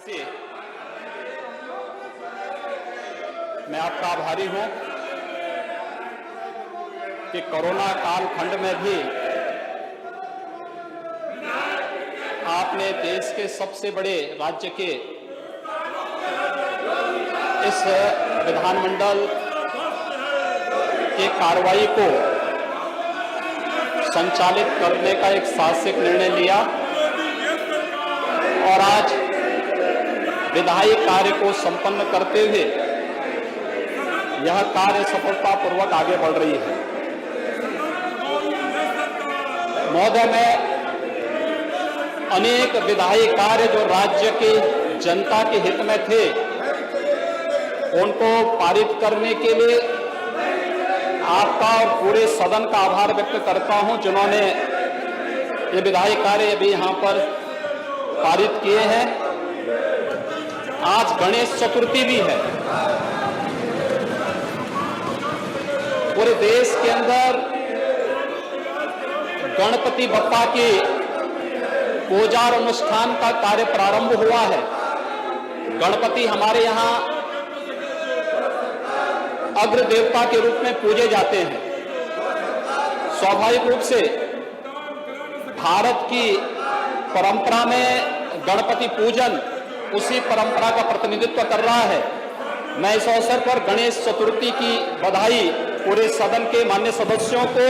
से मैं आपका आभारी हूं कि कोरोना कालखंड में भी आपने देश के सबसे बड़े राज्य के इस विधानमंडल की कार्रवाई को संचालित करने का एक साहसिक निर्णय लिया और आज विधायी कार्य को संपन्न करते हुए यह कार्य सफलतापूर्वक आगे बढ़ रही है। महोदय, मैं अनेक विधायी कार्य जो राज्य की जनता के हित में थे उनको पारित करने के लिए आपका और पूरे सदन का आभार व्यक्त करता हूं, जिन्होंने ये विधायी कार्य अभी यहां पर पारित किए हैं। आज गणेश चतुर्थी भी है। पूरे देश के अंदर गणपति बप्पा की पूजा और अनुष्ठान का कार्य प्रारंभ हुआ है। गणपति हमारे यहाँ अग्र देवता के रूप में पूजे जाते हैं। स्वाभाविक रूप से भारत की परंपरा में गणपति पूजन उसी परंपरा का प्रतिनिधित्व कर रहा है। मैं इस अवसर पर गणेश चतुर्थी की बधाई पूरे सदन के मान्य सदस्यों को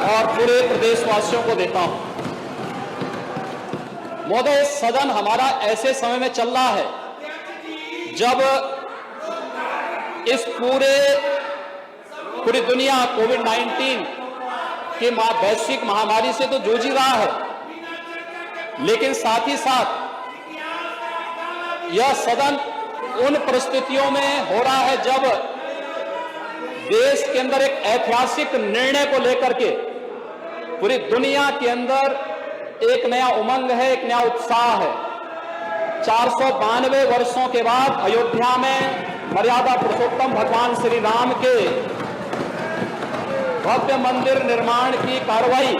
और पूरे प्रदेशवासियों को देता हूं। महोदय, सदन हमारा ऐसे समय में चल रहा है जब इस पूरी दुनिया कोविड-19 की वैश्विक महामारी से तो जूझ ही रहा है, लेकिन साथ ही साथ यह सदन उन परिस्थितियों में हो रहा है जब देश के अंदर एक ऐतिहासिक निर्णय को लेकर के पूरी दुनिया के अंदर एक नया उमंग है, एक नया उत्साह है। 492 वर्षों के बाद अयोध्या में मर्यादा पुरुषोत्तम भगवान श्री राम के भव्य मंदिर निर्माण की कार्रवाई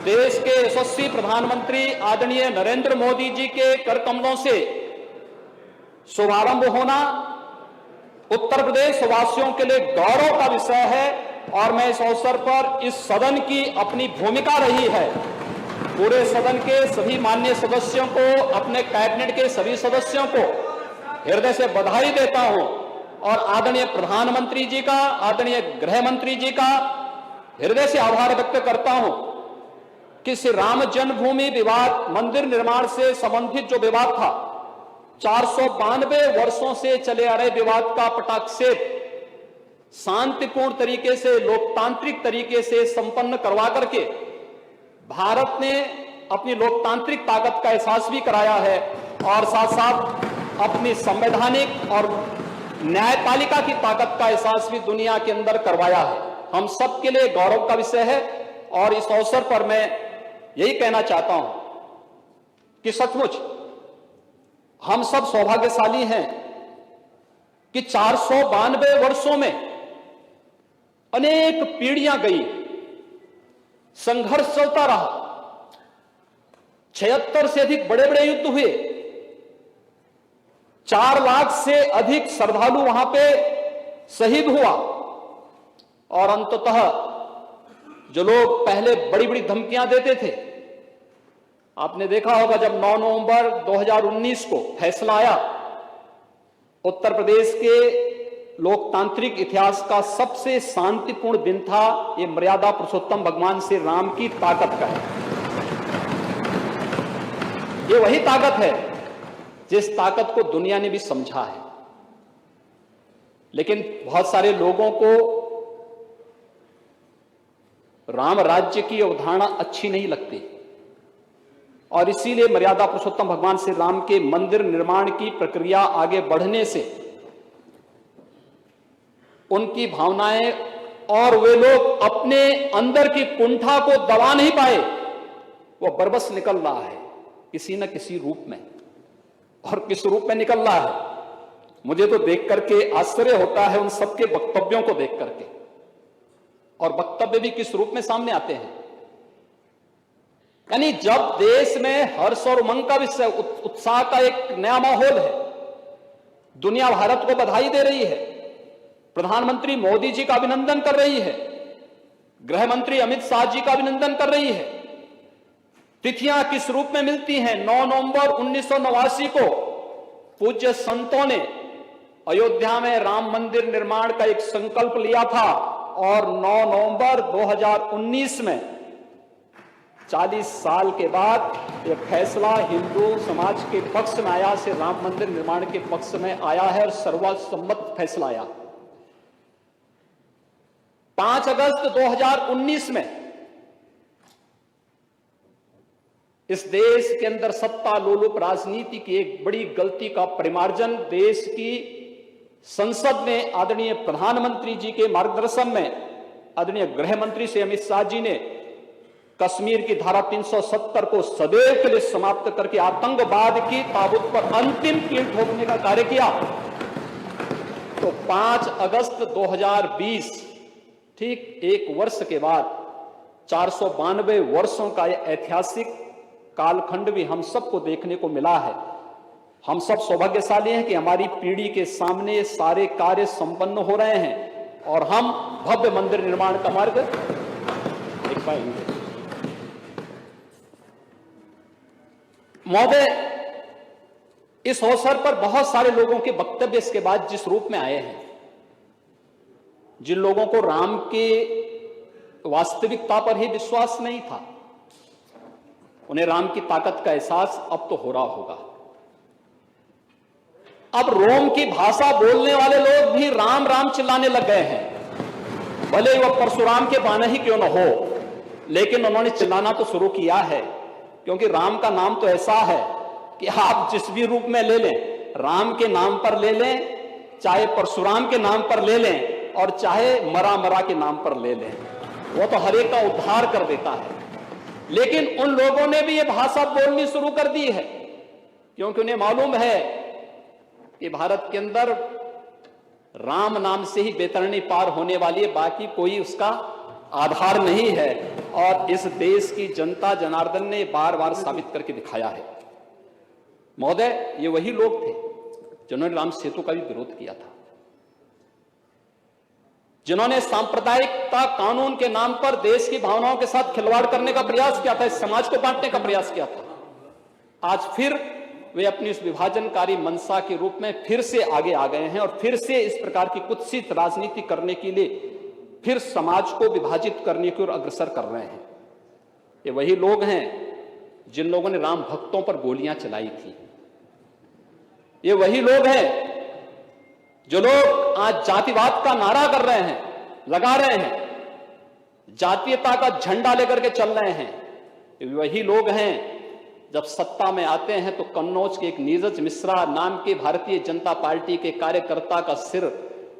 देश के यशस्वी प्रधानमंत्री आदरणीय नरेंद्र मोदी जी के कर कमलों से शुभारंभ होना उत्तर प्रदेश वासियों के लिए गौरव का विषय है और मैं इस अवसर पर इस सदन की अपनी भूमिका रही है पूरे सदन के सभी माननीय सदस्यों को, अपने कैबिनेट के सभी सदस्यों को हृदय से बधाई देता हूं और आदरणीय प्रधानमंत्री जी का, आदरणीय गृह मंत्री जी का हृदय से आभार व्यक्त करता हूं कि श्री राम जन्मभूमि विवाद मंदिर निर्माण से संबंधित जो विवाद था, 492 वर्षों से चले आ रहे विवाद का पटाक्षेप शांतिपूर्ण तरीके से, लोकतांत्रिक तरीके से संपन्न करवा करके भारत ने अपनी लोकतांत्रिक ताकत का एहसास भी कराया है और साथ साथ अपनी संवैधानिक और न्यायपालिका की ताकत का एहसास भी दुनिया के अंदर करवाया है। हम सबके लिए गौरव का विषय है और इस अवसर पर मैं यही कहना चाहता हूं कि सचमुच हम सब सौभाग्यशाली हैं कि 492 वर्षों में अनेक पीढ़ियां गई, संघर्ष चलता रहा, 76 से अधिक बड़े बड़े युद्ध हुए, 4 लाख से अधिक श्रद्धालु वहां पे शहीद हुआ और अंततः जो लोग पहले बड़ी बड़ी धमकियां देते थे, आपने देखा होगा जब 9 नवंबर 2019 को फैसला आया, उत्तर प्रदेश के लोकतांत्रिक इतिहास का सबसे शांतिपूर्ण दिन था। ये मर्यादा पुरुषोत्तम भगवान श्री राम की ताकत का है। ये वही ताकत है जिस ताकत को दुनिया ने भी समझा है, लेकिन बहुत सारे लोगों को राम राज्य की अवधारणा अच्छी नहीं लगती और इसीलिए मर्यादा पुरुषोत्तम भगवान श्री राम के मंदिर निर्माण की प्रक्रिया आगे बढ़ने से उनकी भावनाएं और वे लोग अपने अंदर की कुंठा को दबा नहीं पाए, वो बरबस निकल रहा है किसी न किसी रूप में, और किस रूप में निकल रहा है मुझे तो देख करके आश्चर्य होता है उन सबके वक्तव्यों को देख करके, और वक्तव्य भी किस रूप में सामने आते हैं। यानी जब देश में हर्ष और उमंग का विषय, उत्साह का एक नया माहौल है, दुनिया भारत को बधाई दे रही है, प्रधानमंत्री मोदी जी का अभिनंदन कर रही है, गृह मंत्री अमित शाह जी का अभिनंदन कर रही है। तिथियां किस रूप में मिलती हैं? 9 नवंबर 1989 को पूज्य संतों ने अयोध्या में राम मंदिर निर्माण का एक संकल्प लिया था और 9 नवंबर 2019 में 40 साल के बाद यह फैसला हिंदू समाज के पक्ष में आया, से राम मंदिर निर्माण के पक्ष में आया है और सर्वसम्मत फैसला आया। 5 अगस्त 2019 में इस देश के अंदर सत्ता लोलुप राजनीति की एक बड़ी गलती का परिमार्जन देश की संसद में आदरणीय प्रधानमंत्री जी के मार्गदर्शन में आदरणीय गृह मंत्री से अमित शाह जी ने कश्मीर की धारा 370 को सदैव के लिए समाप्त करके आतंकवाद की ताबूत पर अंतिम कील ठोकने का कार्य किया। तो 5 अगस्त 2020, ठीक 1 वर्ष के बाद 492 वर्षों का यह ऐतिहासिक कालखंड भी हम सबको देखने को मिला है। हम सब सौभाग्यशाली हैं कि हमारी पीढ़ी के सामने सारे कार्य संपन्न हो रहे हैं और हम भव्य मंदिर निर्माण का मार्ग देख पाएंगे। महोदय, इस अवसर पर बहुत सारे लोगों के वक्तव्य इसके बाद जिस रूप में आए हैं, जिन लोगों को राम के वास्तविकता पर ही विश्वास नहीं था, उन्हें राम की ताकत का एहसास अब तो हो रहा होगा। अब रोम की भाषा बोलने वाले लोग भी राम राम चिल्लाने लग गए हैं, भले वह परशुराम के बाने ही क्यों न हो, लेकिन उन्होंने चिल्लाना तो शुरू किया है। क्योंकि राम का नाम तो ऐसा है कि आप जिस भी रूप में ले लें, राम के नाम पर ले लें, चाहे परशुराम के नाम पर ले लें और चाहे मरा मरा के नाम पर ले लें, वो तो हर एक का उद्धार कर देता है। लेकिन उन लोगों ने भी ये भाषा बोलनी शुरू कर दी है, क्योंकि उन्हें मालूम है कि भारत के अंदर राम नाम से ही बेतरनी पार होने वाली है, बाकी कोई उसका आधार नहीं है। और इस देश की जनता जनार्दन ने बार बार साबित करके दिखाया है। महोदय, ये वही लोग थे जिन्होंने राम सेतु का भी विरोध किया था, जिन्होंने सांप्रदायिकता कानून के नाम पर देश की भावनाओं के साथ खिलवाड़ करने का प्रयास किया था, इस समाज को बांटने का प्रयास किया था। आज फिर वे अपनी इस विभाजनकारी मंशा के रूप में फिर से आगे आ गए हैं और फिर से इस प्रकार की कुत्सित राजनीति करने के लिए फिर समाज को विभाजित करने की ओर अग्रसर कर रहे हैं। ये वही लोग हैं जिन लोगों ने राम भक्तों पर गोलियां चलाई थी। ये वही लोग हैं जो लोग आज जातिवाद का नारा कर रहे हैं, लगा रहे हैं, जातीयता का झंडा लेकर के चल रहे हैं। ये वही लोग हैं जब सत्ता में आते हैं तो कन्नौज के एक नीरज मिश्रा नाम के भारतीय जनता पार्टी के कार्यकर्ता का सिर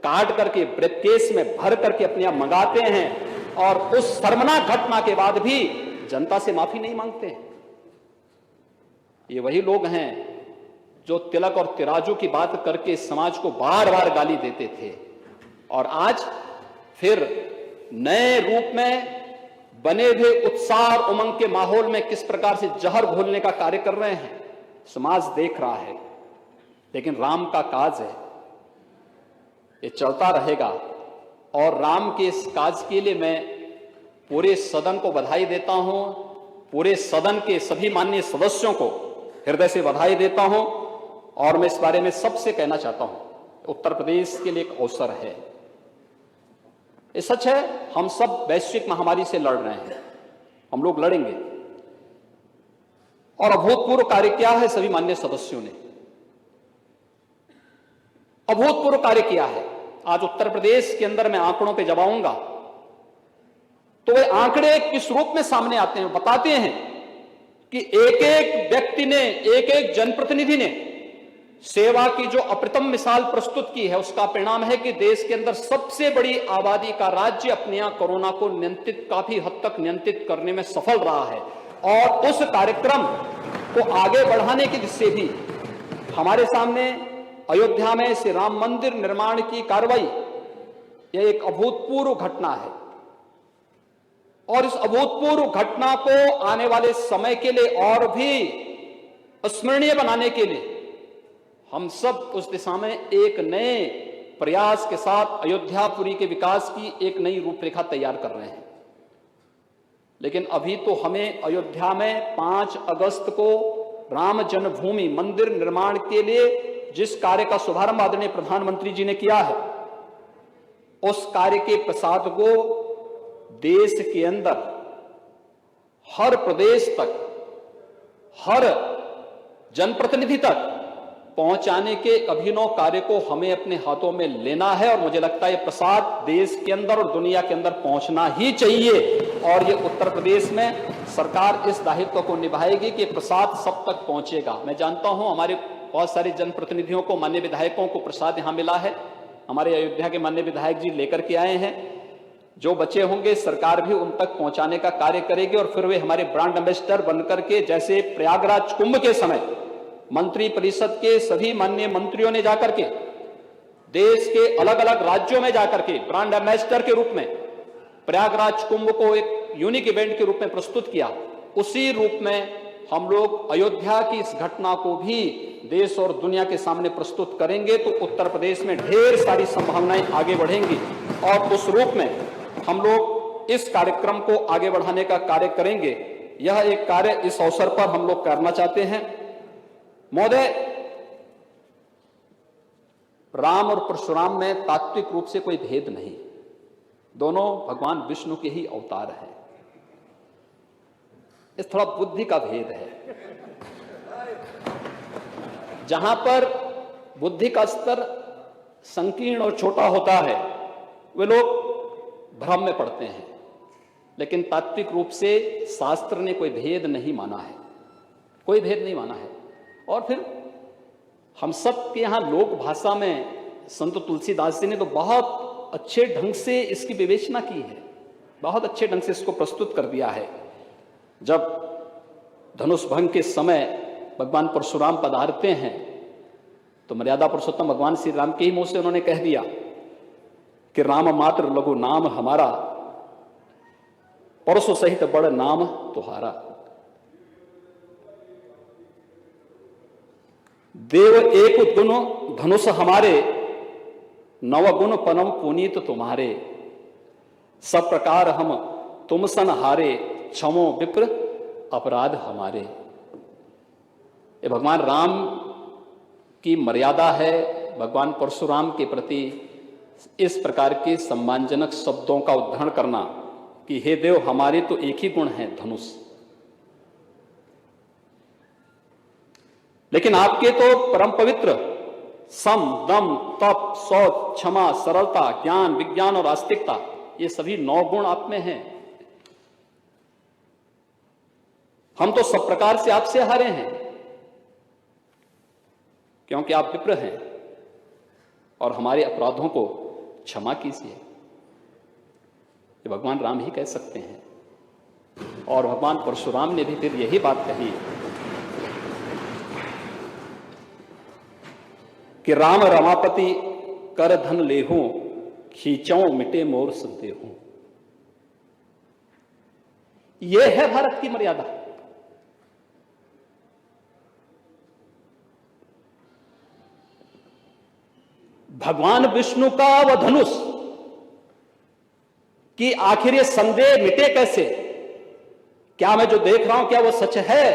काट करके ब्रीफकेस में भर करके अपने आप मंगाते हैं और उस शर्मनाक घटना के बाद भी जनता से माफी नहीं मांगते हैं। ये वही लोग हैं जो तिलक और तिराजू की बात करके समाज को बार बार गाली देते थे और आज फिर नए रूप में बने हुए उत्साह और उमंग के माहौल में किस प्रकार से जहर घोलने का कार्य कर रहे हैं, समाज देख रहा है। लेकिन राम का काज है, ये चलता रहेगा और राम के इस काज के लिए मैं पूरे सदन को बधाई देता हूं, पूरे सदन के सभी माननीय सदस्यों को हृदय से बधाई देता हूं। और मैं इस बारे में सबसे कहना चाहता हूं, उत्तर प्रदेश के लिए एक अवसर है। ये सच है, हम सब वैश्विक महामारी से लड़ रहे हैं, हम लोग लड़ेंगे और अभूतपूर्व कार्य किया है सभी माननीय सदस्यों ने, अभूतपूर्व कार्य किया है। आज उत्तर प्रदेश के अंदर मैं आंकड़ों पे जब आऊंगा तो वे आंकड़े किस रूप में सामने आते हैं, बताते हैं कि एक एक व्यक्ति ने, एक एक जनप्रतिनिधि ने सेवा की जो अप्रतिम मिसाल प्रस्तुत की है, उसका परिणाम है कि देश के अंदर सबसे बड़ी आबादी का राज्य अपने यहां कोरोना को नियंत्रित, काफी हद तक नियंत्रित करने में सफल रहा है। और उस कार्यक्रम को आगे बढ़ाने की दिशा भी हमारे सामने अयोध्या में श्री राम मंदिर निर्माण की कार्रवाई, यह एक अभूतपूर्व घटना है। और इस अभूतपूर्व घटना को आने वाले समय के लिए और भी स्मरणीय बनाने के लिए हम सब उस दिशा में एक नए प्रयास के साथ अयोध्यापुरी के विकास की एक नई रूपरेखा तैयार कर रहे हैं। लेकिन अभी तो हमें अयोध्या में 5 अगस्त को राम जन्मभूमि मंदिर निर्माण के लिए जिस कार्य का शुभारंभ आदरणीय प्रधानमंत्री जी ने किया है, उस कार्य के प्रसाद को देश के अंदर हर प्रदेश तक, हर जनप्रतिनिधि तक पहुंचाने के अभिनव कार्य को हमें अपने हाथों में लेना है। और मुझे लगता है ये प्रसाद देश के अंदर और दुनिया के अंदर पहुंचना ही चाहिए। और ये उत्तर प्रदेश में सरकार इस दायित्व को निभाएगी कि प्रसाद सब तक पहुंचेगा। मैं जानता हूं हमारे बहुत सारे जनप्रतिनिधियों को, माननीय विधायकों को प्रसाद यहां मिला है। हमारे अयोध्या के माननीय विधायक जी लेकर के आए हैं। जो बचे होंगे सरकार भी उन तक पहुंचाने का कार्य करेगी और फिर वे हमारे ब्रांड एम्बेसडर बनकर के, जैसे प्रयागराज कुंभ के समय मंत्री परिषद के सभी माननीय मंत्रियों ने जाकर के देश के अलग अलग राज्यों में जाकर के ब्रांड एम्बेसडर के रूप में प्रयागराज कुंभ को एक यूनिक इवेंट के रूप में प्रस्तुत किया, उसी रूप में हम लोग अयोध्या की इस घटना को भी देश और दुनिया के सामने प्रस्तुत करेंगे तो उत्तर प्रदेश में ढेर सारी संभावनाएं आगे बढ़ेंगी। और उस रूप में हम लोग इस कार्यक्रम को आगे बढ़ाने का कार्य करेंगे। यह एक कार्य इस अवसर पर हम लोग करना चाहते हैं। महोदय, राम और परशुराम में तात्विक रूप से कोई भेद नहीं, दोनों भगवान विष्णु के ही अवतार हैं। इस थोड़ा बुद्धि का भेद है। जहां पर बुद्धि का स्तर संकीर्ण और छोटा होता है वे लोग भ्रम में पड़ते हैं, लेकिन तात्विक रूप से शास्त्र ने कोई भेद नहीं माना है, कोई भेद नहीं माना है। और फिर हम सब के यहाँ लोक भाषा में संत तुलसीदास जी ने तो बहुत अच्छे ढंग से इसकी विवेचना की है, बहुत अच्छे ढंग से इसको प्रस्तुत कर दिया है। जब धनुष भंग के समय भगवान परशुराम पधारते हैं तो मर्यादा पुरुषोत्तम भगवान श्री राम के ही मुंह से उन्होंने कह दिया कि राम मात्र लघु नाम हमारा, परसों सहित बड़ नाम तुम्हारा। देव एक गुण धनुष हमारे, नवगुण पनम पुनीत तुम्हारे। सब प्रकार हम तुम सन हारे, क्षमो विप्र अपराध हमारे। ये भगवान राम की मर्यादा है भगवान परशुराम के प्रति इस प्रकार के सम्मानजनक शब्दों का उद्धारण करना कि हे देव हमारे तो एक ही गुण है धनुष, लेकिन आपके तो परम पवित्र सम दम तप शौच क्षमा सरलता ज्ञान विज्ञान और आस्तिकता, ये सभी 9 गुण आप में हैं। हम तो सब प्रकार से आपसे हारे हैं क्योंकि आप विप्र हैं और हमारे अपराधों को क्षमा कीजिए। ये भगवान राम ही कह सकते हैं। और भगवान परशुराम ने भी फिर यही बात कही कि राम रमापति कर धन लेहूं, खींचों मिटे मोर संदेहूं। यह है भारत की मर्यादा। भगवान विष्णु का वह धनुष कि आखिर ये संदेह मिटे कैसे, क्या मैं जो देख रहा हूं क्या वो सच है।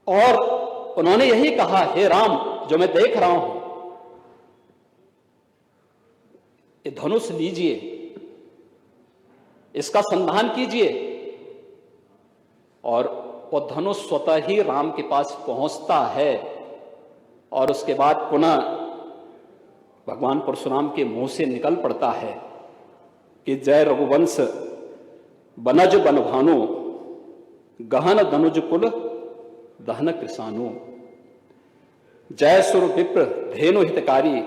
और उन्होंने यही कहा, हे राम जो मैं देख रहा हूं ये धनुष लीजिए, इसका संधान कीजिए। और वो धनुष स्वतः ही राम के पास पहुंचता है और उसके बाद पुनः भगवान परशुराम के मुंह से निकल पड़ता है कि जय रघुवंश बनज बन भानु, गहन दनुज कुल दहन कृषानु। जय सुर विप्र धेनु हितकारी,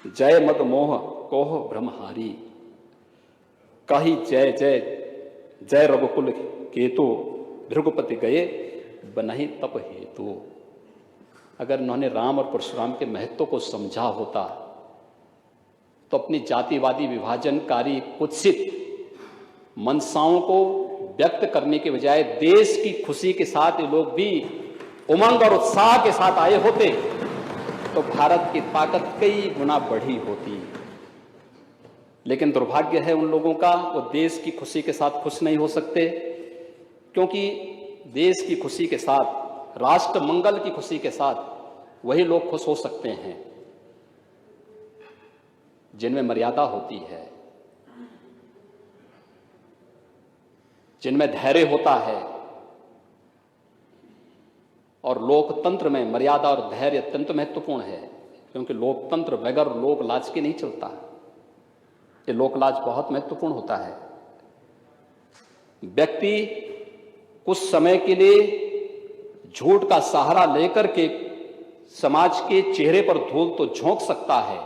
जय मद मोह कोह ब्रह्महारी। कही जय जय जय रघुकुल केतु, भृगुपति गए बनहि तप हेतु। अगर उन्होंने राम और परशुराम के महत्व को समझा होता तो अपनी जातिवादी विभाजनकारी कुत्सित मंशाओं को व्यक्त करने के बजाय देश की खुशी के साथ ये लोग भी उमंग और उत्साह के साथ आए होते तो भारत की ताकत कई गुना बढ़ी होती। लेकिन दुर्भाग्य है उन लोगों का, वो देश की खुशी के साथ खुश नहीं हो सकते, क्योंकि देश की खुशी के साथ, राष्ट्र मंगल की खुशी के साथ वही लोग खुश हो सकते हैं जिनमें मर्यादा होती है, जिनमें धैर्य होता है। और लोकतंत्र में मर्यादा और धैर्य अत्यंत महत्वपूर्ण है, क्योंकि लोकतंत्र बगैर लोक लाज के नहीं चलता। ये लोक लाज बहुत महत्वपूर्ण होता है। व्यक्ति कुछ समय के लिए झूठ का सहारा लेकर के समाज के चेहरे पर धूल तो झोंक सकता है,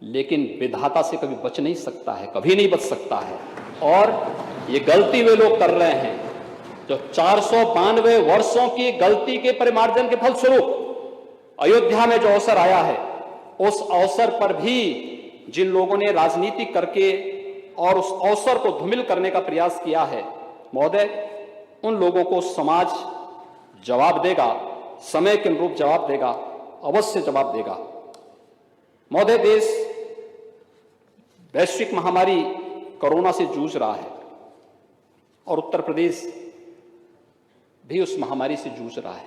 लेकिन विधाता से कभी बच नहीं सकता है, कभी नहीं बच सकता है। और ये गलती वे लोग कर रहे हैं जो 492 वर्षों की गलती के परिमार्जन के फलस्वरूप अयोध्या में जो अवसर आया है, उस अवसर पर भी जिन लोगों ने राजनीति करके और उस अवसर को धूमिल करने का प्रयास किया है, महोदय, उन लोगों को समाज जवाब देगा, समय के अनुरूप जवाब देगा, अवश्य जवाब देगा। महोदय, देश वैश्विक महामारी कोरोना से जूझ रहा है और उत्तर प्रदेश भी उस महामारी से जूझ रहा है।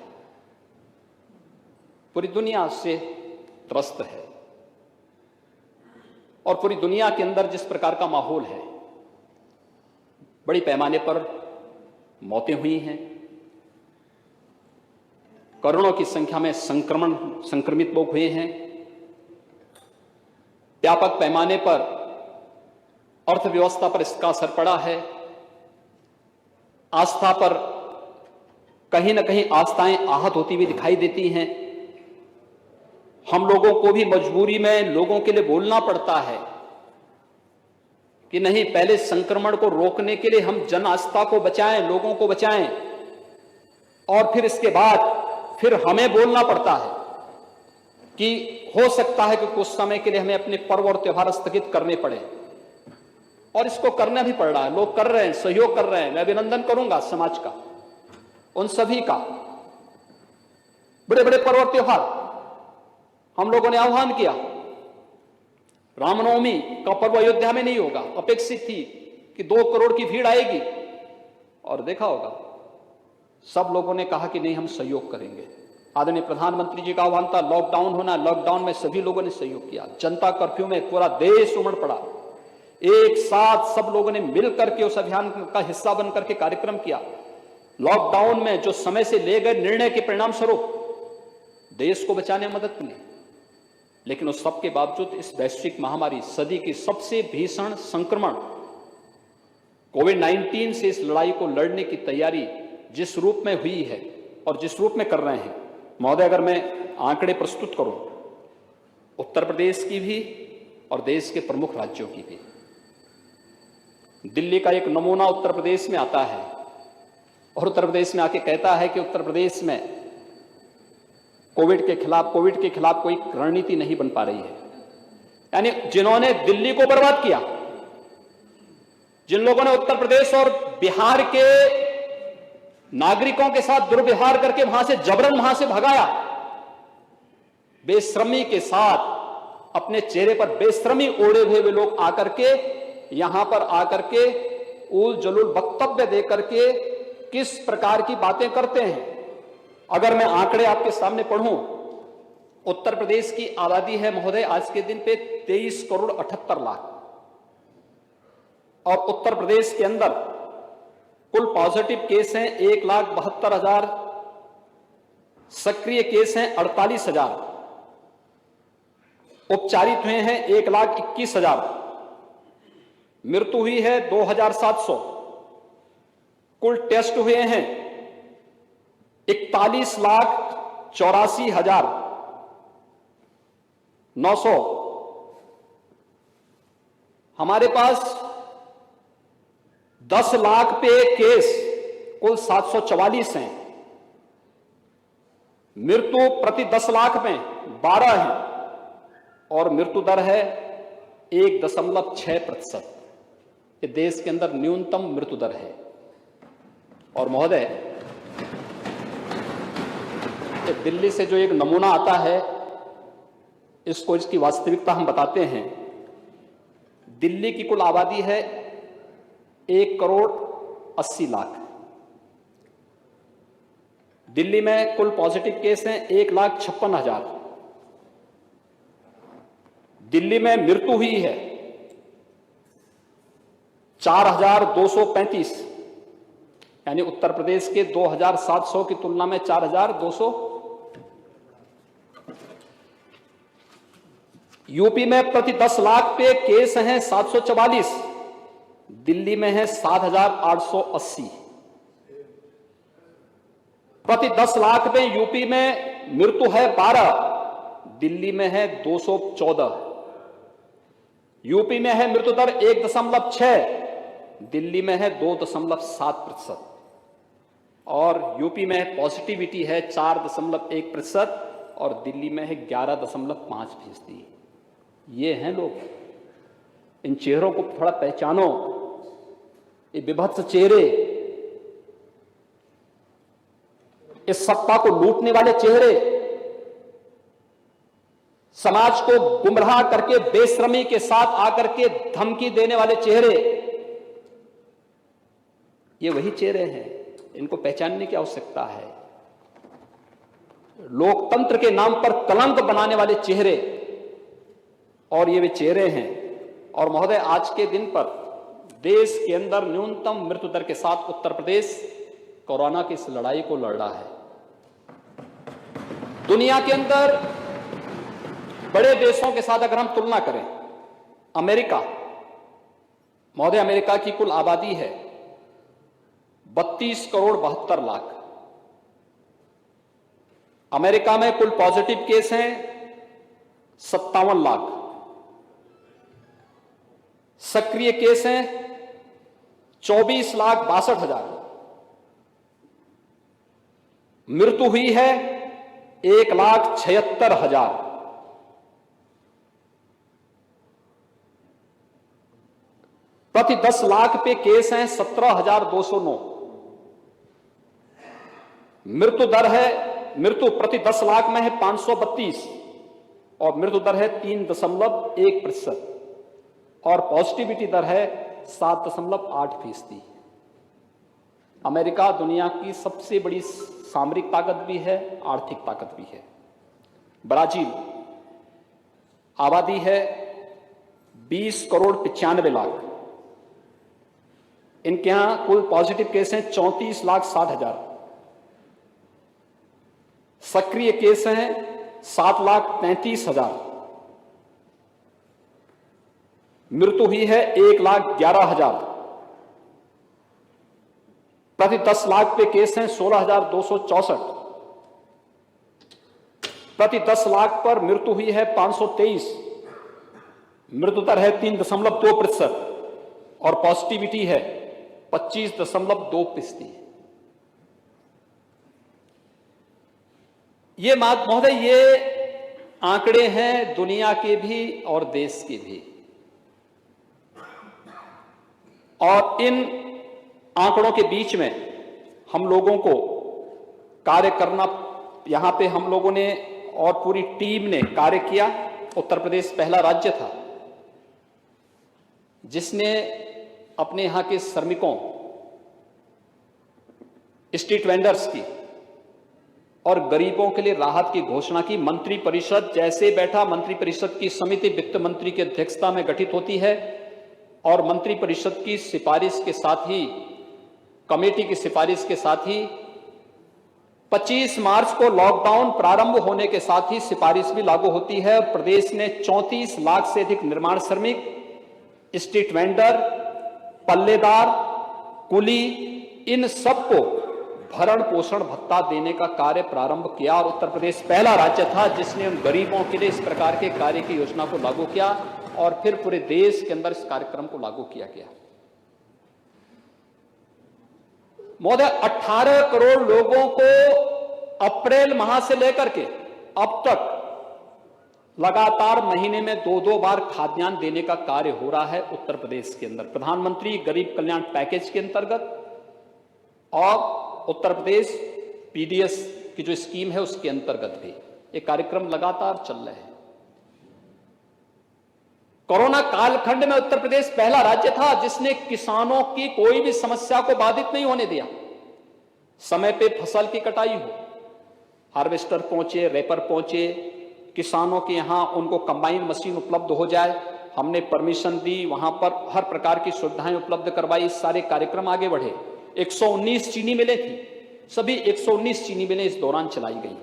पूरी दुनिया से त्रस्त है और पूरी दुनिया के अंदर जिस प्रकार का माहौल है, बड़ी पैमाने पर मौतें हुई हैं, करोड़ों की संख्या में संक्रमित लोग हुए हैं, व्यापक पैमाने पर अर्थव्यवस्था पर इसका असर पड़ा है, आस्था पर कहीं ना कहीं आस्थाएं आहत होती हुई दिखाई देती हैं। हम लोगों को भी मजबूरी में लोगों के लिए बोलना पड़ता है कि नहीं, पहले संक्रमण को रोकने के लिए हम जन आस्था को बचाएं, लोगों को बचाएं, और फिर इसके बाद फिर हमें बोलना पड़ता है कि हो सकता है कि कुछ समय के लिए हमें अपने पर्व और त्योहार स्थगित करने पड़े, और इसको करना भी पड़ रहा है। लोग कर रहे हैं, सहयोग कर रहे हैं। मैं अभिनंदन करूंगा समाज का, उन सभी का। बड़े बड़े पर्व और त्योहार हम लोगों ने आह्वान किया। रामनवमी का पर्व अयोध्या में नहीं होगा, अपेक्षित थी कि 2 करोड़ की भीड़ आएगी, और देखा होगा सब लोगों ने कहा कि नहीं, हम सहयोग करेंगे। आदरणीय प्रधानमंत्री जी का आह्वान था, लॉकडाउन होना, लॉकडाउन में सभी लोगों ने सहयोग किया। जनता कर्फ्यू में पूरा देश उमड़ पड़ा, एक साथ सब लोगों ने मिल करके उस अभियान का हिस्सा बन करके कार्यक्रम किया। लॉकडाउन में जो समय से ले गए निर्णय के परिणाम स्वरूप देश को बचाने में मदद मिली, लेकिन उस सब के बावजूद इस वैश्विक महामारी, सदी की सबसे भीषण संक्रमण कोविड-19 से इस लड़ाई को लड़ने की तैयारी जिस रूप में हुई है और जिस रूप में कर रहे हैं, महोदय, अगर मैं आंकड़े प्रस्तुत करूं उत्तर प्रदेश की भी और देश के प्रमुख राज्यों की भी। दिल्ली का एक नमूना उत्तर प्रदेश में आता है और उत्तर प्रदेश में आके कहता है कि उत्तर प्रदेश में कोविड के खिलाफ कोई रणनीति नहीं बन पा रही है। यानी जिन्होंने दिल्ली को बर्बाद किया, जिन लोगों ने उत्तर प्रदेश और बिहार के नागरिकों के साथ दुर्व्यवहार करके वहां से जबरन वहां से भगाया, बेशर्मी के साथ अपने चेहरे पर बेशर्मी ओढ़े हुए वे लोग आकर के यहां पर आकर के उल जलूल वक्तव्य देकर के किस प्रकार की बातें करते हैं। अगर मैं आंकड़े आपके सामने पढ़ूं, उत्तर प्रदेश की आबादी है महोदय आज के दिन पे 23 करोड़ 78 लाख, और उत्तर प्रदेश के अंदर कुल पॉजिटिव केस हैं 1,72,000, सक्रिय केस हैं 48,000, उपचारित हुए हैं 1,21,000, मृत्यु हुई है 2,700, कुल टेस्ट हुए हैं 41,84,900। हमारे पास 10 लाख पे केस कुल 744 हैं, मृत्यु प्रति 10 लाख में 12 है, और मृत्यु दर है 1.6%। कि देश के अंदर न्यूनतम मृत्यु दर है। और महोदय, दिल्ली से जो एक नमूना आता है, इसको इसकी वास्तविकता हम बताते हैं। दिल्ली की कुल आबादी है 1,80,00,000। दिल्ली में कुल पॉजिटिव केस हैं 1,56,000। दिल्ली में मृत्यु हुई है 4,235, यानी उत्तर प्रदेश के 2,700 की तुलना में 4,200। यूपी में प्रति 10 लाख पे केस हैं 744, दिल्ली में है 7,880। प्रति 10 लाख पे यूपी में मृत्यु है 12, दिल्ली में है 214। यूपी में है मृत्यु दर 1.6, दिल्ली में है 2.7%। और यूपी में पॉजिटिविटी है 4.1% और दिल्ली में है 11.5%। ये हैं लोग। इन चेहरों को थोड़ा पहचानो, ये विभत्स चेहरे, इस सत्ता को लूटने वाले चेहरे, समाज को गुमराह करके बेशर्मी के साथ आकर के धमकी देने वाले चेहरे, ये वही चेहरे हैं। इनको पहचानने की आवश्यकता है। लोकतंत्र के नाम पर कलंक बनाने वाले चेहरे, और ये वे चेहरे हैं। और महोदय, आज के दिन पर देश के अंदर न्यूनतम मृत्यु दर के साथ उत्तर प्रदेश कोरोना की इस लड़ाई को लड़ रहा है। दुनिया के अंदर बड़े देशों के साथ अगर हम तुलना करें, अमेरिका, महोदय, अमेरिका की कुल आबादी है 32,72,00,000। अमेरिका में कुल पॉजिटिव केस हैं 57 लाख, सक्रिय केस हैं 24,62,000, मृत्यु हुई है 1,76,000। प्रति 10 लाख पे केस हैं 17,209। मृत्यु दर है, मृत्यु प्रति 10 लाख में है 532 और मृत्यु दर है 3.1% और पॉजिटिविटी दर है 7.8%। अमेरिका दुनिया की सबसे बड़ी सामरिक ताकत भी है, आर्थिक ताकत भी है। ब्राजील, आबादी है 20,95,00,000। इनके यहां कुल पॉजिटिव केस हैं 34,60,000, सक्रिय केस हैं 7,33,000, मृत्यु हुई है 1,11,000। प्रति 10 लाख पे केस हैं 16,264, प्रति 10 लाख पर मृत्यु हुई है 523, मृत्यु दर है 3.2% और पॉजिटिविटी है 25.2%। ये महोदय, ये आंकड़े हैं दुनिया के भी और देश के भी। और इन आंकड़ों के बीच में हम लोगों को कार्य करना, यहां पे हम लोगों ने और पूरी टीम ने कार्य किया। उत्तर प्रदेश पहला राज्य था जिसने अपने यहां के श्रमिकों, स्ट्रीट वेंडर्स की और गरीबों के लिए राहत की घोषणा की। मंत्री परिषद जैसे बैठा, मंत्री परिषद की समिति वित्त मंत्री की अध्यक्षता में गठित होती है और मंत्री परिषद की सिफारिश के साथ ही, कमेटी की सिफारिश के साथ ही 25 मार्च को लॉकडाउन प्रारंभ होने के साथ ही सिफारिश भी लागू होती है और प्रदेश ने 34 लाख से अधिक निर्माण श्रमिक, स्ट्रीट वेंडर, पल्लेदार, कुली, इन सबको भरण पोषण भत्ता देने का कार्य प्रारंभ किया। और उत्तर प्रदेश पहला राज्य था जिसने उन गरीबों के लिए इस प्रकार के कार्य की योजना को लागू किया और फिर पूरे देश के अंदर इस कार्यक्रम को लागू किया गया। महोदय, 18 करोड़ लोगों को अप्रैल माह से लेकर के अब तक लगातार महीने में 2-2 बार खाद्यान्न देने का कार्य हो रहा है उत्तर प्रदेश के अंदर, प्रधानमंत्री गरीब कल्याण पैकेज के अंतर्गत और उत्तर प्रदेश पीडीएस की जो स्कीम है उसके अंतर्गत भी ये कार्यक्रम लगातार चल रहे हैं। कोरोना कालखंड में उत्तर प्रदेश पहला राज्य था जिसने किसानों की कोई भी समस्या को बाधित नहीं होने दिया। समय पे फसल की कटाई हो, हार्वेस्टर पहुंचे, रेपर पहुंचे, किसानों के यहां उनको कंबाइन मशीन उपलब्ध हो जाए, हमने परमिशन दी, वहां पर हर प्रकार की सुविधाएं उपलब्ध करवाई, सारे कार्यक्रम आगे बढ़े। 119 चीनी मिलें थी, सभी 119 चीनी मिलें इस दौरान चलाई गई।